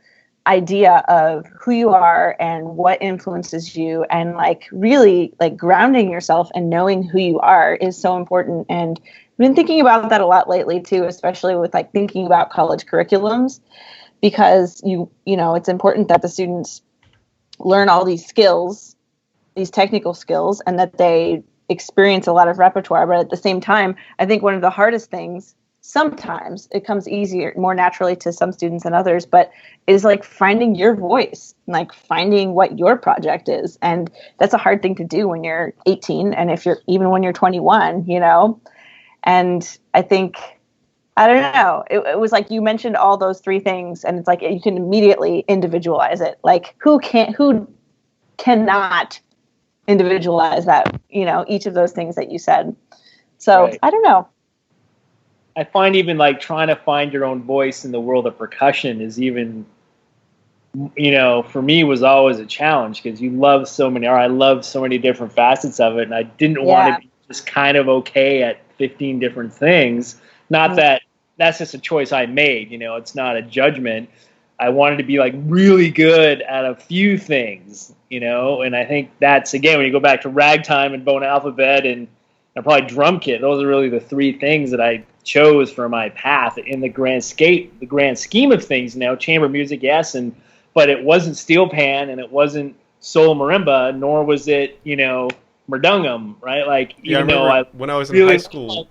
idea of who you are and what influences you, and like really like grounding yourself and knowing who you are is so important. And I've been thinking about that a lot lately too, especially with like thinking about college curriculums, because you know, it's important that the students learn all these skills, these technical skills, and that they experience a lot of repertoire. But at the same time, I think one of the hardest things, sometimes it comes easier, more naturally to some students than others, but is like finding your voice, like finding what your project is. And that's a hard thing to do when you're 18, and if you're even when you're 21, you know. And I think, I don't know, it was like you mentioned all those three things, and it's like you can immediately individualize it. Like who cannot individualize that, you know, each of those things that you said. So right. I don't know. I find even like trying to find your own voice in the world of percussion is even, you know, for me was always a challenge, because you love so many, or I love so many different facets of it, and I didn't want to be just kind of okay at 15 different things. Not that that's just a choice I made, you know, it's not a judgment. I wanted to be like really good at a few things, you know, and I think that's, again, when you go back to ragtime and bone alphabet and probably drum kit, those are really the three things that I chose for my path in the grand scheme of things. You know, chamber music, yes, but it wasn't steel pan, and it wasn't solo marimba, nor was it, you know, murdungum, right? Like, even though when I was in high school,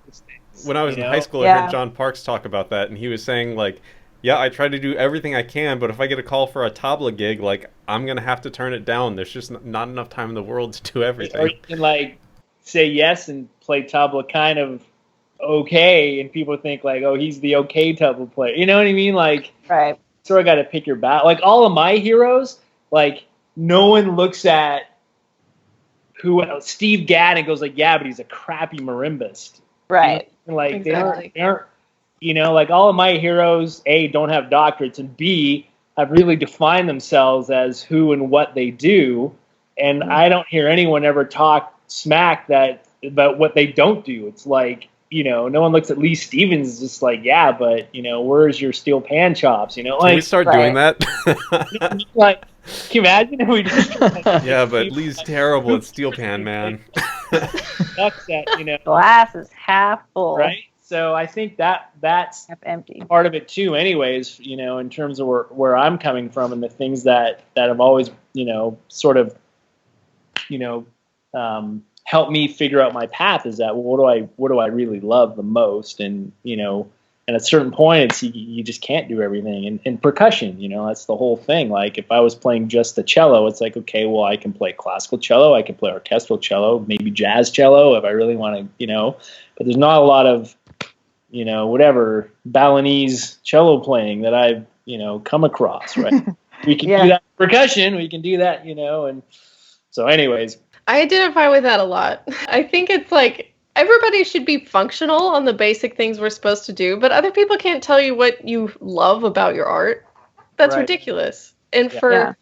I heard John Parks talk about that, and he was saying like, yeah, I try to do everything I can, but if I get a call for a tabla gig, like, I'm gonna have to turn it down. There's just not enough time in the world to do everything. Or you can like say yes and play tabla kind of okay, and people think like, oh, he's the okay tabla player. You know what I mean? Like, right. Sort of got to pick your battle. Like all of my heroes, like no one looks at Steve Gadd and goes like, yeah, but he's a crappy marimbist. Right. You know? Like exactly. they aren't, you know, like all of my heroes, A, don't have doctorates, and B, have really defined themselves as who and what they do. And I don't hear anyone ever talk smack about what they don't do. It's like, you know, no one looks at Lee Stevens as just like, yeah, but, you know, where's your steel pan chops? You know, like, can we start doing that? Like, can you imagine if we just yeah, but Lee's terrible at steel pan, man. Ducks at, you know, glass is half full, right? So I think that's half empty. Part of it too, anyways. You know, in terms of where I'm coming from and the things that have always, you know, sort of, you know, helped me figure out my path is that, well, what do I really love the most? And, you know, and at a certain point, it's you just can't do everything. And percussion, you know, that's the whole thing. Like if I was playing just the cello, it's like, okay, well, I can play classical cello, I can play orchestral cello, maybe jazz cello if I really want to, you know. But there's not a lot of, you know, whatever Balinese cello playing that I've, you know, come across, right? We can do that percussion, we can do that, you know. And so anyways, I identify with that a lot. I think it's like everybody should be functional on the basic things we're supposed to do, but other people can't tell you what you love about your art. That's ridiculous. And for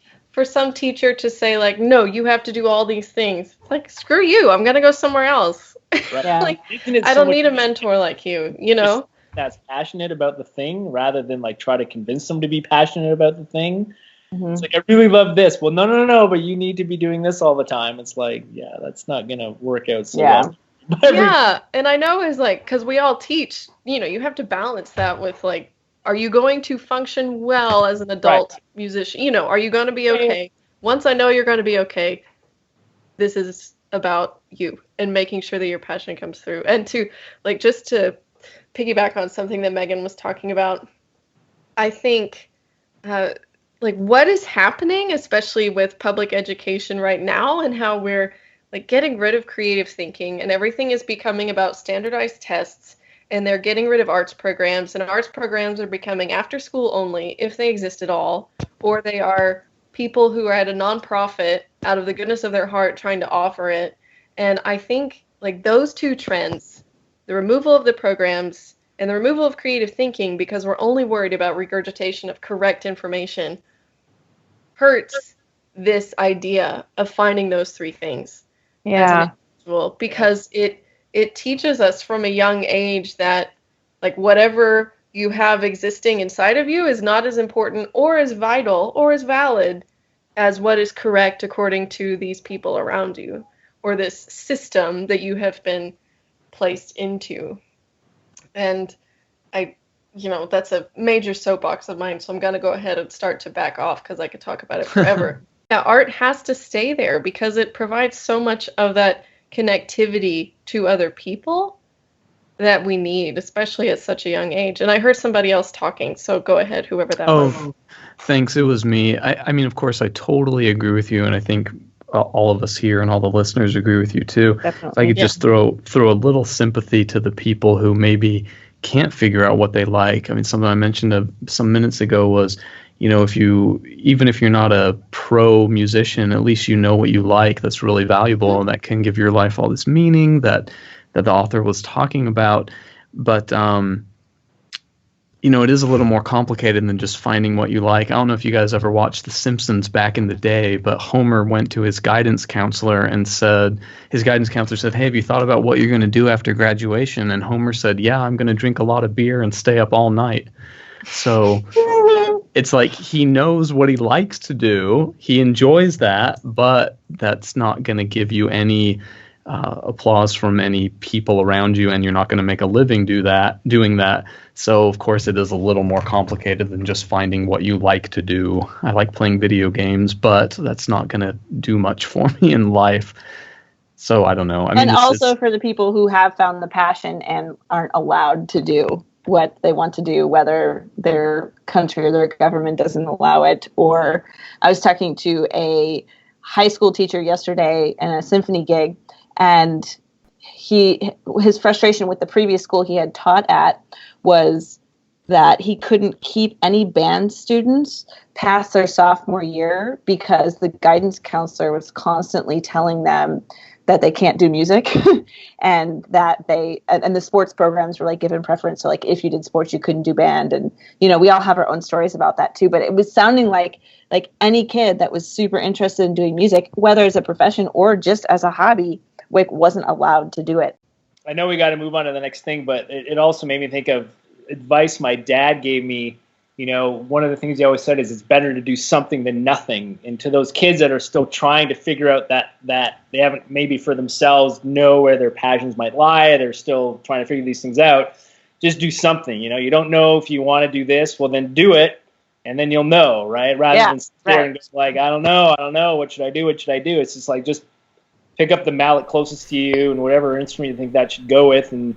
some teacher to say like, no, you have to do all these things, like, screw you, I'm gonna go somewhere else. Right. Like, I don't need a mentor like you know? That's passionate about the thing rather than like try to convince them to be passionate about the thing. Mm-hmm. It's like, I really love this. Well, no, but you need to be doing this all the time. It's like, yeah, that's not going to work out so well. Yeah, and I know it's like, because we all teach, you know, you have to balance that with like, are you going to function well as an adult musician? You know, are you going to be okay? Once I know you're going to be okay, this is about you and making sure that your passion comes through. And to, like, just to piggyback on something that Megan was talking about, I think, like what is happening, especially with public education right now, and how we're like getting rid of creative thinking and everything is becoming about standardized tests, and they're getting rid of arts programs, and arts programs are becoming after school only if they exist at all, or they are people who are at a nonprofit out of the goodness of their heart trying to offer it. And I think like those two trends, the removal of the programs and the removal of creative thinking because we're only worried about regurgitation of correct information, hurts this idea of finding those three things as an individual, because it teaches us from a young age that like whatever you have existing inside of you is not as important or as vital or as valid as what is correct according to these people around you or this system that you have been placed into. And that's a major soapbox of mine, so I'm going to go ahead and start to back off because I could talk about it forever. Yeah, art has to stay there because it provides so much of that connectivity to other people that we need, especially at such a young age. And I heard somebody else talking, so go ahead, whoever that was. Oh, thanks. It was me. I mean, of course, I totally agree with you, and I think all of us here and all the listeners agree with you too. Definitely. If I could just throw a little sympathy to the people who maybe can't figure out what they like. I mean, something I mentioned some minutes ago was, even if you're not a pro musician, at least you know what you like. That's really valuable, and that can give your life all this meaning that the author was talking about. But it is a little more complicated than just finding what you like. I don't know if you guys ever watched The Simpsons back in the day, but Homer went to his guidance counselor and said, hey, have you thought about what you're going to do after graduation? And Homer said, yeah, I'm going to drink a lot of beer and stay up all night. So it's like he knows what he likes to do. He enjoys that, but that's not going to give you any applause from any people around you, and you're not going to make a living doing that. So, of course, it is a little more complicated than just finding what you like to do. I like playing video games, but that's not going to do much for me in life. So, I don't know. I mean, also for the people who have found the passion and aren't allowed to do what they want to do, whether their country or their government doesn't allow it. Or I was talking to a high school teacher yesterday in a symphony gig, and his frustration with the previous school he had taught at was that he couldn't keep any band students past their sophomore year because the guidance counselor was constantly telling them that they can't do music and that and the sports programs were like given preference. So like if you did sports, you couldn't do band. And, we all have our own stories about that too, but it was sounding like any kid that was super interested in doing music, whether as a profession or just as a hobby, wasn't allowed to do it. I know we got to move on to the next thing, but it also made me think of advice my dad gave me. One of the things he always said is it's better to do something than nothing. And to those kids that are still trying to figure out that they haven't maybe for themselves know where their passions might lie, they're still trying to figure these things out, just do something. You don't know if you want to do this, well then do it, and then you'll know, right? Rather than sit there and go like, I don't know, what should I do? It's just like, just pick up the mallet closest to you and whatever instrument you think that should go with, and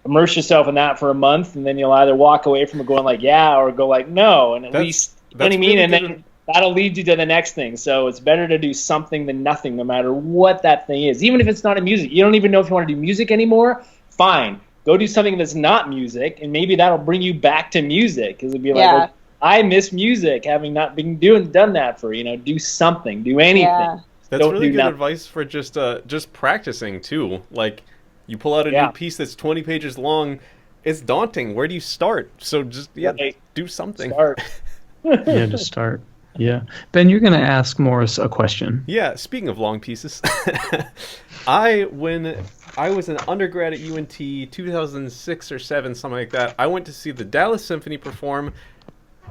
immerse yourself in that for a month, and then you'll either walk away from it going like, yeah, or go like, no. And at least, you know what I mean? And then that'll lead you to the next thing. So it's better to do something than nothing, no matter what that thing is. Even if it's not a music. You don't even know if you want to do music anymore, fine. Go do something that's not music, and maybe that'll bring you back to music. Because it'd be like, well, I miss music, having not been done that for, do something, do anything. Yeah. That's really good advice for just practicing too. Like, you pull out a new piece that's 20 pages long, it's daunting. Where do you start? So just do something. Just start. Yeah. Ben, you're going to ask Morris a question. Yeah, speaking of long pieces, when I was an undergrad at UNT, 2006 or 7, something like that, I went to see the Dallas Symphony perform.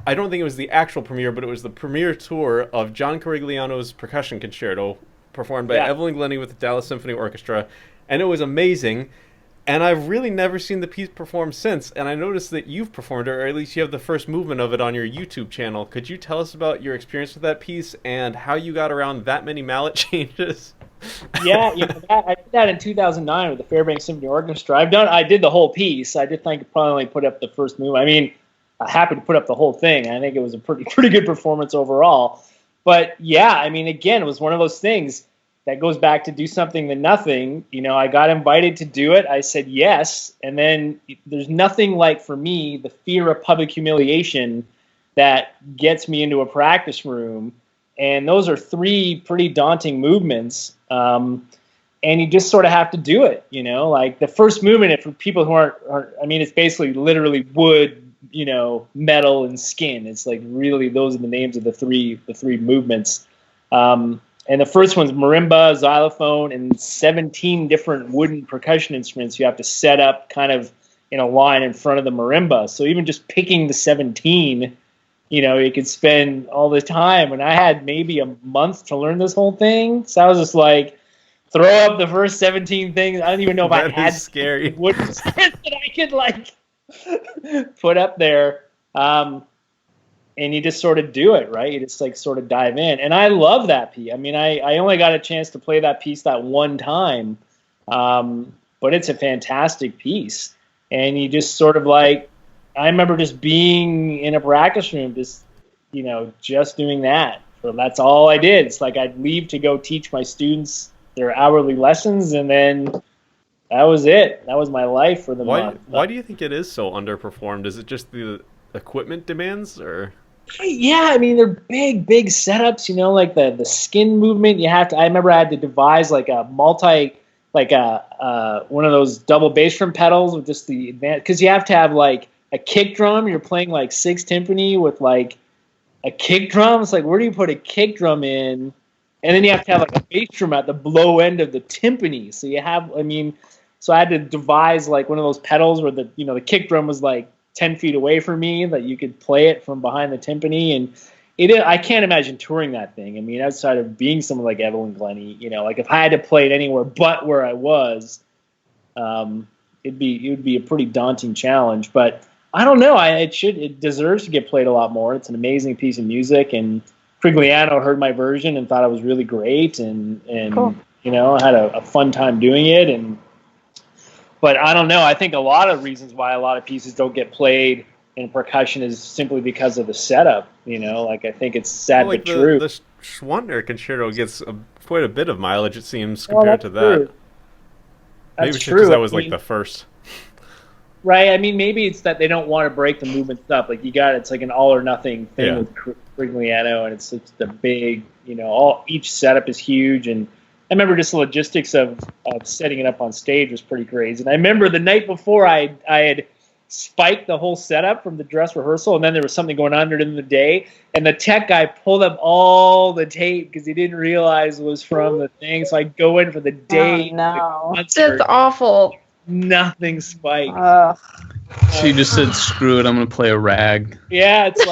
I don't think it was the actual premiere, but it was the premiere tour of John Corigliano's Percussion Concerto, performed by Evelyn Glennie with the Dallas Symphony Orchestra, and it was amazing. And I've really never seen the piece performed since, and I noticed that you've performed it, or at least you have the first movement of it on your YouTube channel. Could you tell us about your experience with that piece and how you got around that many mallet changes? I did that in 2009 with the Fairbanks Symphony Orchestra. I did the whole piece. I did think probably only put up the first movement. I mean, happy to put up the whole thing. I think it was a pretty good performance overall. But again, it was one of those things that goes back to do something than nothing. I got invited to do it. I said yes. And then there's nothing like, for me, the fear of public humiliation that gets me into a practice room. And those are 3 pretty daunting movements. And you just sort of have to do it, like the first movement, for people who aren't, it's basically literally wood, metal and skin. It's like, really, those are the names of the three movements. And the first one's marimba, xylophone, and 17 different wooden percussion instruments you have to set up kind of in a line in front of the marimba. So even just picking the 17, you could spend all the time. And I had maybe a month to learn this whole thing. So I was just like, throw up the first 17 things. I don't even know if I had scary wood that I could put up there. And you just sort of do it, right? You just sort of dive in. And I love that piece. I mean, I only got a chance to play that piece that one time. But it's a fantastic piece. And you just sort of I remember just being in a practice room, just doing that. So that's all I did. It's I'd leave to go teach my students their hourly lessons, and then that was it. That was my life for the month. Why do you think it is so underperformed? Is it just the equipment demands, or? Yeah, I mean, they're big setups, the skin movement. I remember I had to devise a multi, one of those double bass drum pedals with just the advanced, because you have to have a kick drum. You're playing 6 timpani with a kick drum. It's where do you put a kick drum in? And then you have to have a bass drum at the blow end of the timpani. So so I had to devise one of those pedals where the kick drum was 10 feet away from me, that you could play it from behind the timpani. And I can't imagine touring that thing. I mean, outside of being someone like Evelyn Glennie, if I had to play it anywhere but where I was, it would be a pretty daunting challenge. But I don't know. It deserves to get played a lot more. It's an amazing piece of music, and Corigliano heard my version and thought it was really great, and cool. I had a fun time doing it. But I don't know. I think a lot of reasons why a lot of pieces don't get played in percussion is simply because of the setup. I think it's sad but true. The Schwantner Concerto gets quite a bit of mileage, it seems, compared to that. True. Maybe it's because that was the first. Right. I mean, maybe it's that they don't want to break the movement stuff. It's an all or nothing thing with Corigliano, and it's the big, each setup is huge. And I remember just the logistics of setting it up on stage was pretty crazy. And I remember the night before I had spiked the whole setup from the dress rehearsal, and then there was something going on during the day, and the tech guy pulled up all the tape because he didn't realize it was from the thing. So I go in for the day. Oh, no. That's awful. Nothing spiked. So you just said, screw it, I'm going to play a rag. Yeah, it's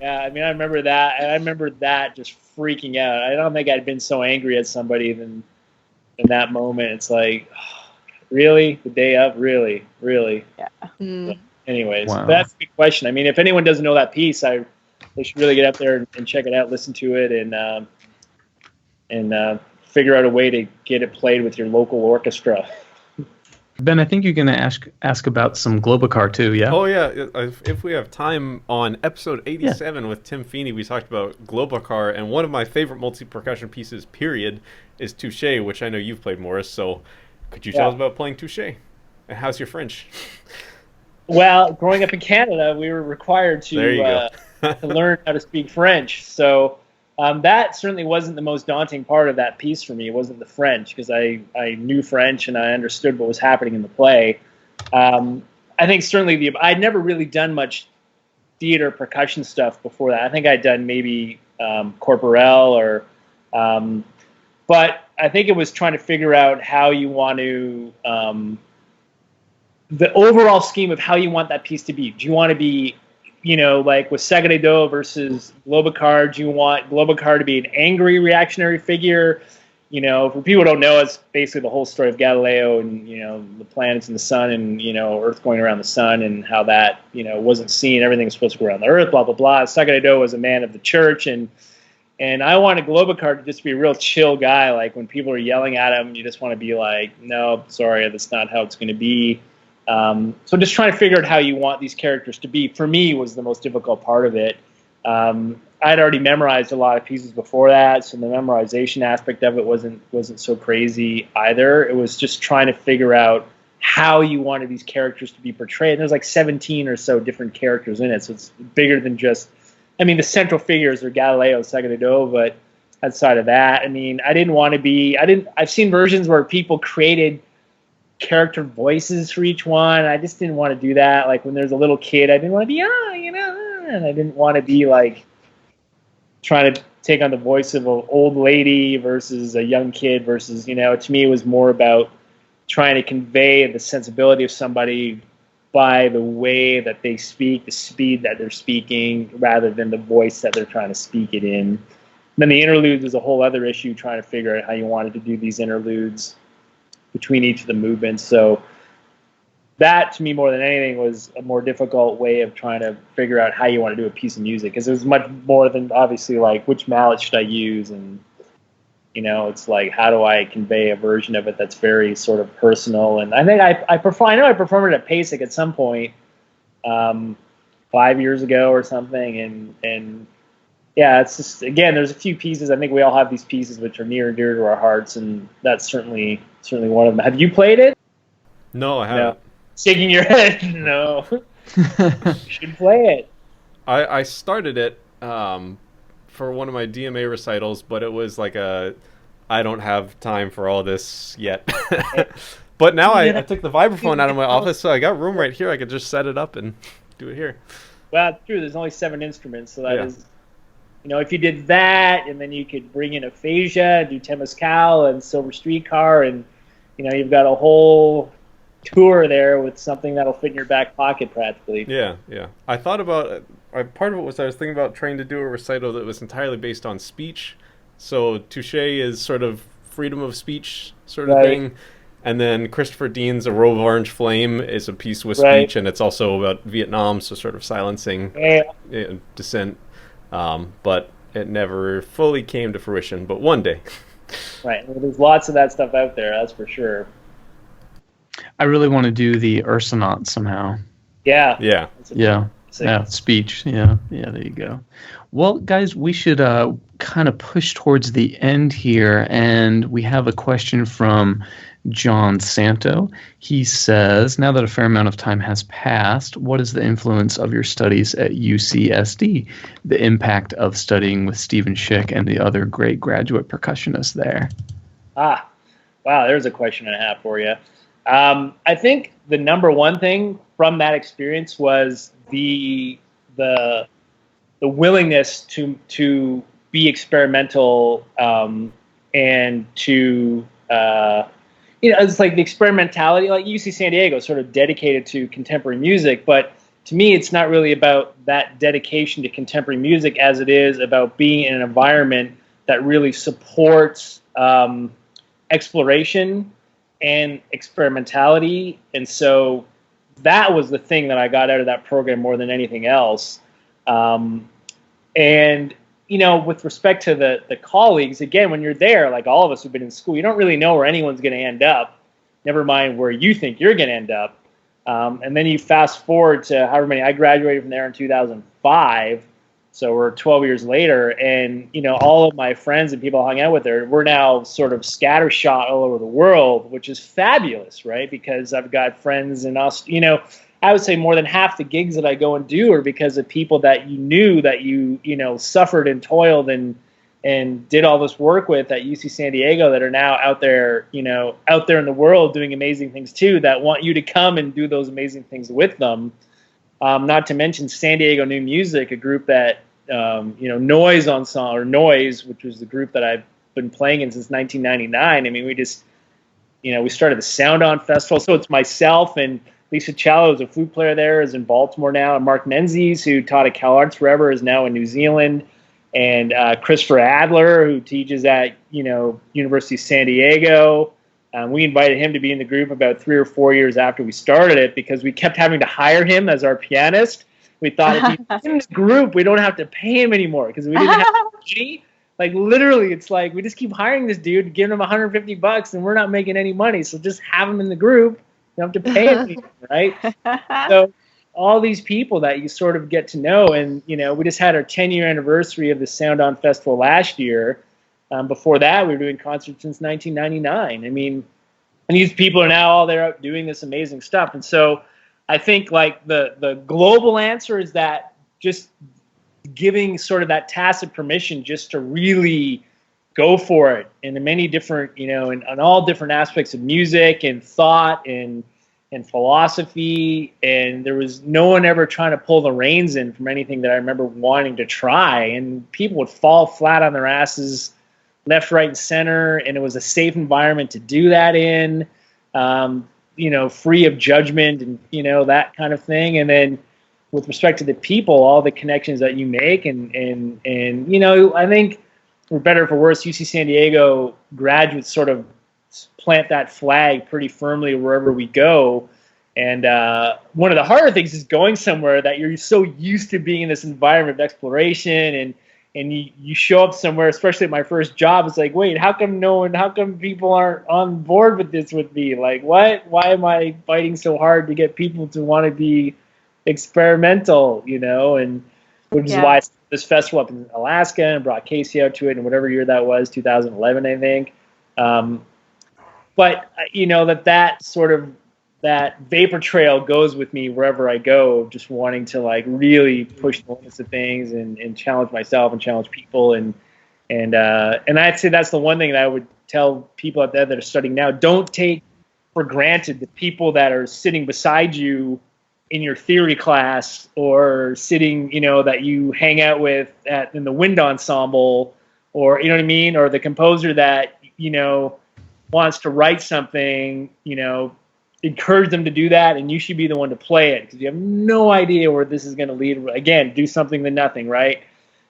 yeah, I mean, I remember that, and I remember that just freaking out. I don't think I'd been so angry at somebody than in that moment. It's really? The day of? Really? Yeah. So, anyways, wow. That's a good question. I mean, if anyone doesn't know that piece, they should really get up there and check it out, listen to it, and figure out a way to get it played with your local orchestra. Ben, I think you're going to ask about some Globokar too, yeah? Oh, yeah. If we have time, on episode 87 with Tim Feeney, we talked about Globokar, and one of my favorite multi-percussion pieces, period, is Touché, which I know you've played, Morris. So could you tell us about playing Touché? And how's your French? Well, growing up in Canada, we were required to learn how to speak French. So that certainly wasn't the most daunting part of that piece for me. It wasn't the French, because I knew French and I understood what was happening in the play. I think certainly I'd never really done much theater percussion stuff before that. I think I'd done maybe corporel but I think it was trying to figure out how you want to the overall scheme of how you want that piece to be. Do you want to be, with Sagredo versus Globokar, do you want Globokar to be an angry reactionary figure? For people who don't know, it's basically the whole story of Galileo and, the planets and the sun and, Earth going around the sun and how that, wasn't seen. Everything was supposed to go around the Earth, blah, blah, blah. Sagredo was a man of the church, and I wanted Globokar to just be a real chill guy. Like, when people are yelling at him, you just want to be like, no, sorry, that's not how it's going to be. So just trying to figure out how you want these characters to be, for me, was the most difficult part of it. I'd already memorized a lot of pieces before that, so the memorization aspect of it wasn't so crazy either. It was just trying to figure out how you wanted these characters to be portrayed. And there's 17 or so different characters in it, so it's bigger than just, the central figures are Galileo and Sagredo, but outside of that, I didn't want to be, I've seen versions where people created character voices for each one. I just didn't want to do that. Like, when there's a little kid, I didn't want to be, and I didn't want to be trying to take on the voice of an old lady versus a young kid versus, to me it was more about trying to convey the sensibility of somebody by the way that they speak, the speed that they're speaking, rather than the voice that they're trying to speak it in. And then the interludes is a whole other issue, trying to figure out how you wanted to do these interludes between each of the movements. So that, to me, more than anything, was a more difficult way of trying to figure out how you want to do a piece of music, because it was much more than, obviously, like, which mallet should I use, and it's like, how do I convey a version of it that's very sort of personal? And I think I performed it at PASIC at some point, 5 years ago or something. And yeah, it's just, again, there's a few pieces. I think we all have these pieces which are near and dear to our hearts, and that's certainly one of them. Have you played it? No, I haven't. No. Shaking your head. No. You should play it. I started it for one of my DMA recitals, but it was like I don't have time for all this yet. But now I took the vibraphone out of my office, so I got room right here. I could just set it up and do it here. Well, it's true. There's only 7 instruments, so that is, if you did that, and then you could bring in aphasia, do Temescal and Silver Streetcar, and you've got a whole tour there with something that'll fit in your back pocket practically. Yeah. I thought about part of it was I was thinking about trying to do a recital that was entirely based on speech. So Touche is sort of freedom of speech sort of thing, and then Christopher Dean's A Row of Orange Flame is a piece with speech, and it's also about Vietnam, so sort of silencing dissent. But it never fully came to fruition. But one day, right? Well, there's lots of that stuff out there, that's for sure. I really want to do the Ursonaut somehow. Yeah. Speech. Yeah, there you go. Well, guys, we should kind of push towards the end here, and we have a question from John Santo. He says, now that a fair amount of time has passed, what is the influence of your studies at UCSD? The impact of studying with Stephen Schick and the other great graduate percussionists there? Wow, there's a question and a half for you. I think the number one thing from that experience was the willingness to be experimental, and to it's like the experimentality, like UC San Diego, sort of dedicated to contemporary music. But to me, it's not really about that dedication to contemporary music as it is about being in an environment that really supports exploration and experimentality. And so that was the thing that I got out of that program more than anything else. And, with respect to the colleagues, again, when you're there, like all of us who've been in school, you don't really know where anyone's going to end up, never mind where you think you're going to end up. And then you fast forward to however many, I graduated from there in 2005. So we're 12 years later, and, all of my friends and people I hung out with there, we're now sort of scattershot all over the world, which is fabulous, right? Because I've got friends in I would say more than half the gigs that I go and do are because of people that you knew that you suffered and toiled and did all this work with at UC San Diego that are now out there in the world doing amazing things too, that want you to come and do those amazing things with them. Not to mention San Diego New Music, a group that, Noise Ensemble, or Noise, which was the group that I've been playing in since 1999. I mean, we just, we started the Sound On Festival. So it's myself and Lisa Cialo, who's a flute player there, is in Baltimore now. And Mark Menzies, who taught at Cal Arts forever, is now in New Zealand. And Christopher Adler, who teaches at, University of San Diego. We invited him to be in the group about 3 or 4 years after we started it because we kept having to hire him as our pianist. We thought if he's in the group, we don't have to pay him anymore because we didn't have money. Like, literally, it's like we just keep hiring this dude, giving him $150, and we're not making any money. So just have him in the group. You don't have to pay him anymore, right? So all these people that you sort of get to know, and, we just had our 10-year anniversary of the Sound On Festival last year. Before that, we were doing concerts since 1999. I mean, and these people are now all there out doing this amazing stuff. And so I think like the global answer is that just giving sort of that tacit permission just to really go for it in the many different, in all different aspects of music and thought and philosophy. And there was no one ever trying to pull the reins in from anything that I remember wanting to try. And people would fall flat on their asses left, right, and center, and it was a safe environment to do that in. free of judgment and, that kind of thing. And then with respect to the people, all the connections that you make and I think for better or for worse, UC San Diego graduates sort of plant that flag pretty firmly wherever we go. And one of the harder things is going somewhere that you're so used to being in this environment of exploration and you show up somewhere, especially at my first job, it's like, wait, how come people aren't on board with this with me? Like, what? Why am I fighting so hard to get people to want to be experimental, and which is why I started this festival up in Alaska and brought Casey out to it in whatever year that was, 2011, I think. But, that sort of, that vapor trail goes with me wherever I go, just wanting to like really push the limits of things and challenge myself and challenge people. And I'd say that's the one thing that I would tell people out there that are studying now. Don't take for granted the people that are sitting beside you in your theory class or sitting, that you hang out with in the wind ensemble, or, you know what I mean? Or the composer that, wants to write something, encourage them to do that, and you should be the one to play it because you have no idea where this is going to lead. Again, do something than nothing, right?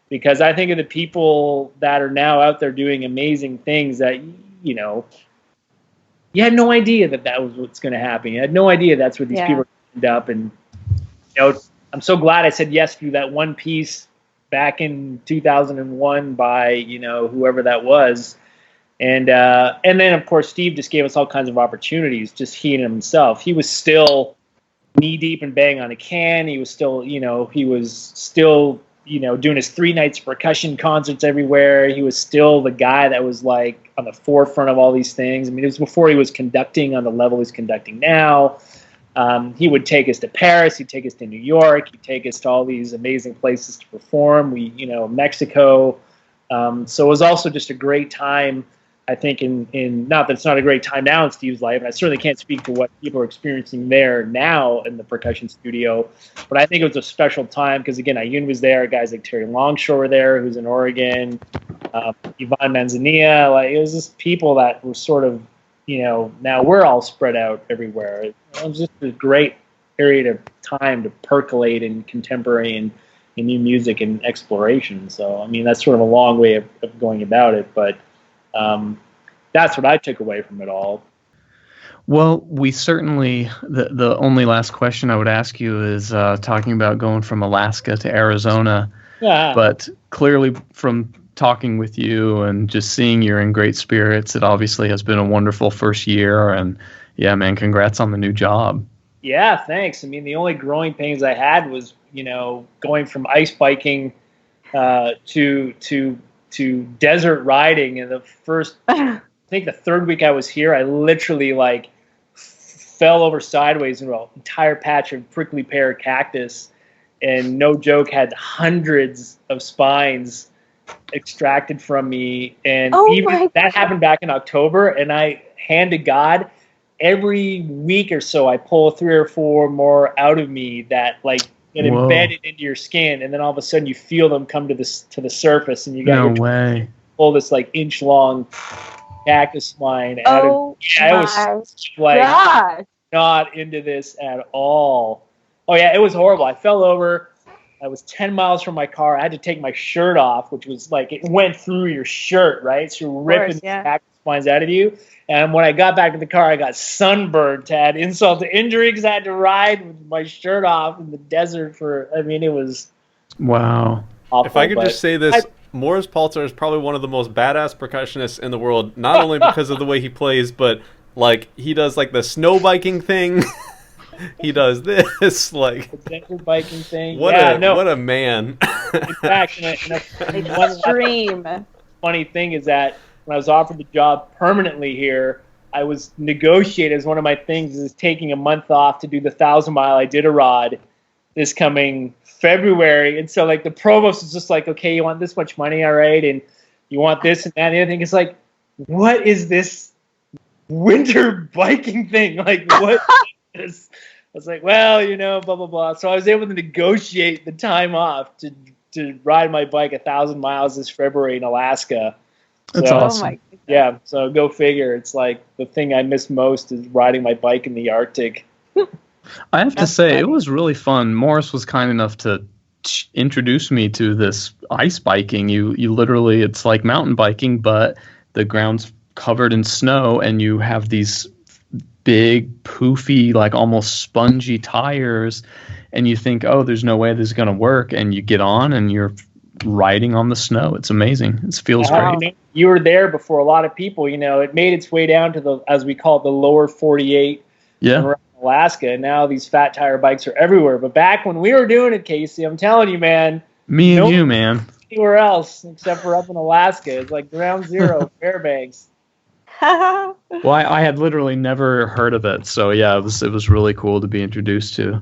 Because I think of the people that are now out there doing amazing things that, you had no idea that was what's going to happen. You had no idea that's where these people are going to end up. And, I'm so glad I said yes to that one piece back in 2001 by, whoever that was. And then, of course, Steve just gave us all kinds of opportunities, just he and himself. He was still knee-deep in Bang on a Can. He was still, doing his 3 nights of percussion concerts everywhere. He was still the guy that was, like, on the forefront of all these things. I mean, it was before he was conducting on the level he's conducting now. He would take us to Paris. He'd take us to New York. He'd take us to all these amazing places to perform. Mexico. So it was also just a great time, I think, in not that it's not a great time now in Steve's life, and I certainly can't speak to what people are experiencing there now in the percussion studio, but I think it was a special time because, again, Ayun was there, guys like Terry Longshore were there, who's in Oregon, Yvonne Manzanilla, like, it was just people that were sort of, now we're all spread out everywhere. It was just a great period of time to percolate in contemporary and new music and exploration. So, I mean, that's sort of a long way of going about it, but that's what I took away from it all. Well, we certainly, the only last question I would ask you is talking about going from Alaska to Arizona. Yeah. But clearly from talking with you and just seeing you're in great spirits, it obviously has been a wonderful first year. And yeah, man, congrats on the new job. Yeah, thanks. I mean, the only growing pains I had was, going from ice biking to desert riding. And the first, I think the third week I was here, I literally like fell over sideways in an entire patch of prickly pear cactus, and no joke, had hundreds of spines extracted from me. And that happened back in October, and I, hand to God, every week or so I pull 3 or 4 more out of me that like get embedded into your skin, and then all of a sudden you feel them come to the surface, and you got pull this like inch long cactus spine out of. Yeah, it was like not into this at all. Oh yeah, it was horrible. I fell over. I was 10 miles from my car. I had to take my shirt off, which was like, it went through your shirt, right? So you're ripping the cactus spines out of you. And when I got back to the car, I got sunburned to add insult to injury because I had to ride with my shirt off in the desert it was awful. If I could just say this, Morris Palter is probably one of the most badass percussionists in the world, not only because of the way he plays, but like he does like the snow biking thing. He does this, like the desert biking thing. What a man! In fact, one funny thing is that when I was offered the job permanently here, I was negotiated as one of my things is taking a month off to do the 1,000-mile Iditarod this coming February. And so like the provost is just like, okay, you want this much money, all right, and you want this and that and the other thing. It's like, what is this winter biking thing? Like, what is this? I was like, well, blah, blah, blah. So I was able to negotiate the time off to ride my bike 1,000 miles this February in Alaska. That's So, awesome. Oh my goodness. Yeah, so go figure. It's like the thing I miss most is riding my bike in the Arctic. I have to That's say, funny. it was really fun. Morris was kind enough to introduce me to this ice biking. You literally, it's like mountain biking, but the ground's covered in snow, and you have these big, poofy, like almost spongy tires, and you think, oh, there's no way this is going to work, and you get on, and you're riding on the snow. It's amazing. It feels Wow. great. You were there before a lot of people. It made its way down to the, as we call it, the lower 48 Yeah. around Alaska. And now these fat tire bikes are everywhere. But back when we were doing it, Casey, I'm telling you, man, Me and No- you, man. anywhere else except for up in Alaska, it's like ground zero, Fairbanks. Well, I had literally never heard of it, so yeah, it was really cool to be introduced to.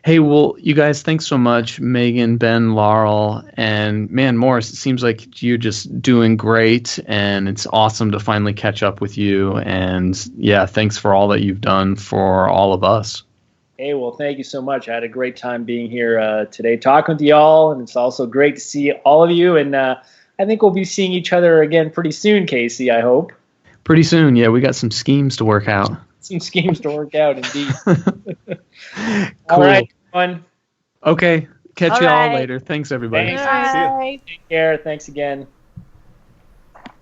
Hey, well, you guys, thanks so much, Megan, Ben, Laurel, and man, Morris. It seems like you're just doing great, and it's awesome to finally catch up with you. And yeah, thanks for all that you've done for all of us. Hey, well, thank you so much. I had a great time being here today talking with y'all, and it's also great to see all of you. And I think we'll be seeing each other again pretty soon, Casey, I hope. Pretty soon, yeah, we got some schemes to work out. Some schemes to work out, indeed. Cool. All right, everyone. Okay, catch All you all right. later. Thanks, everybody. Thanks. Bye. Take care. Thanks again.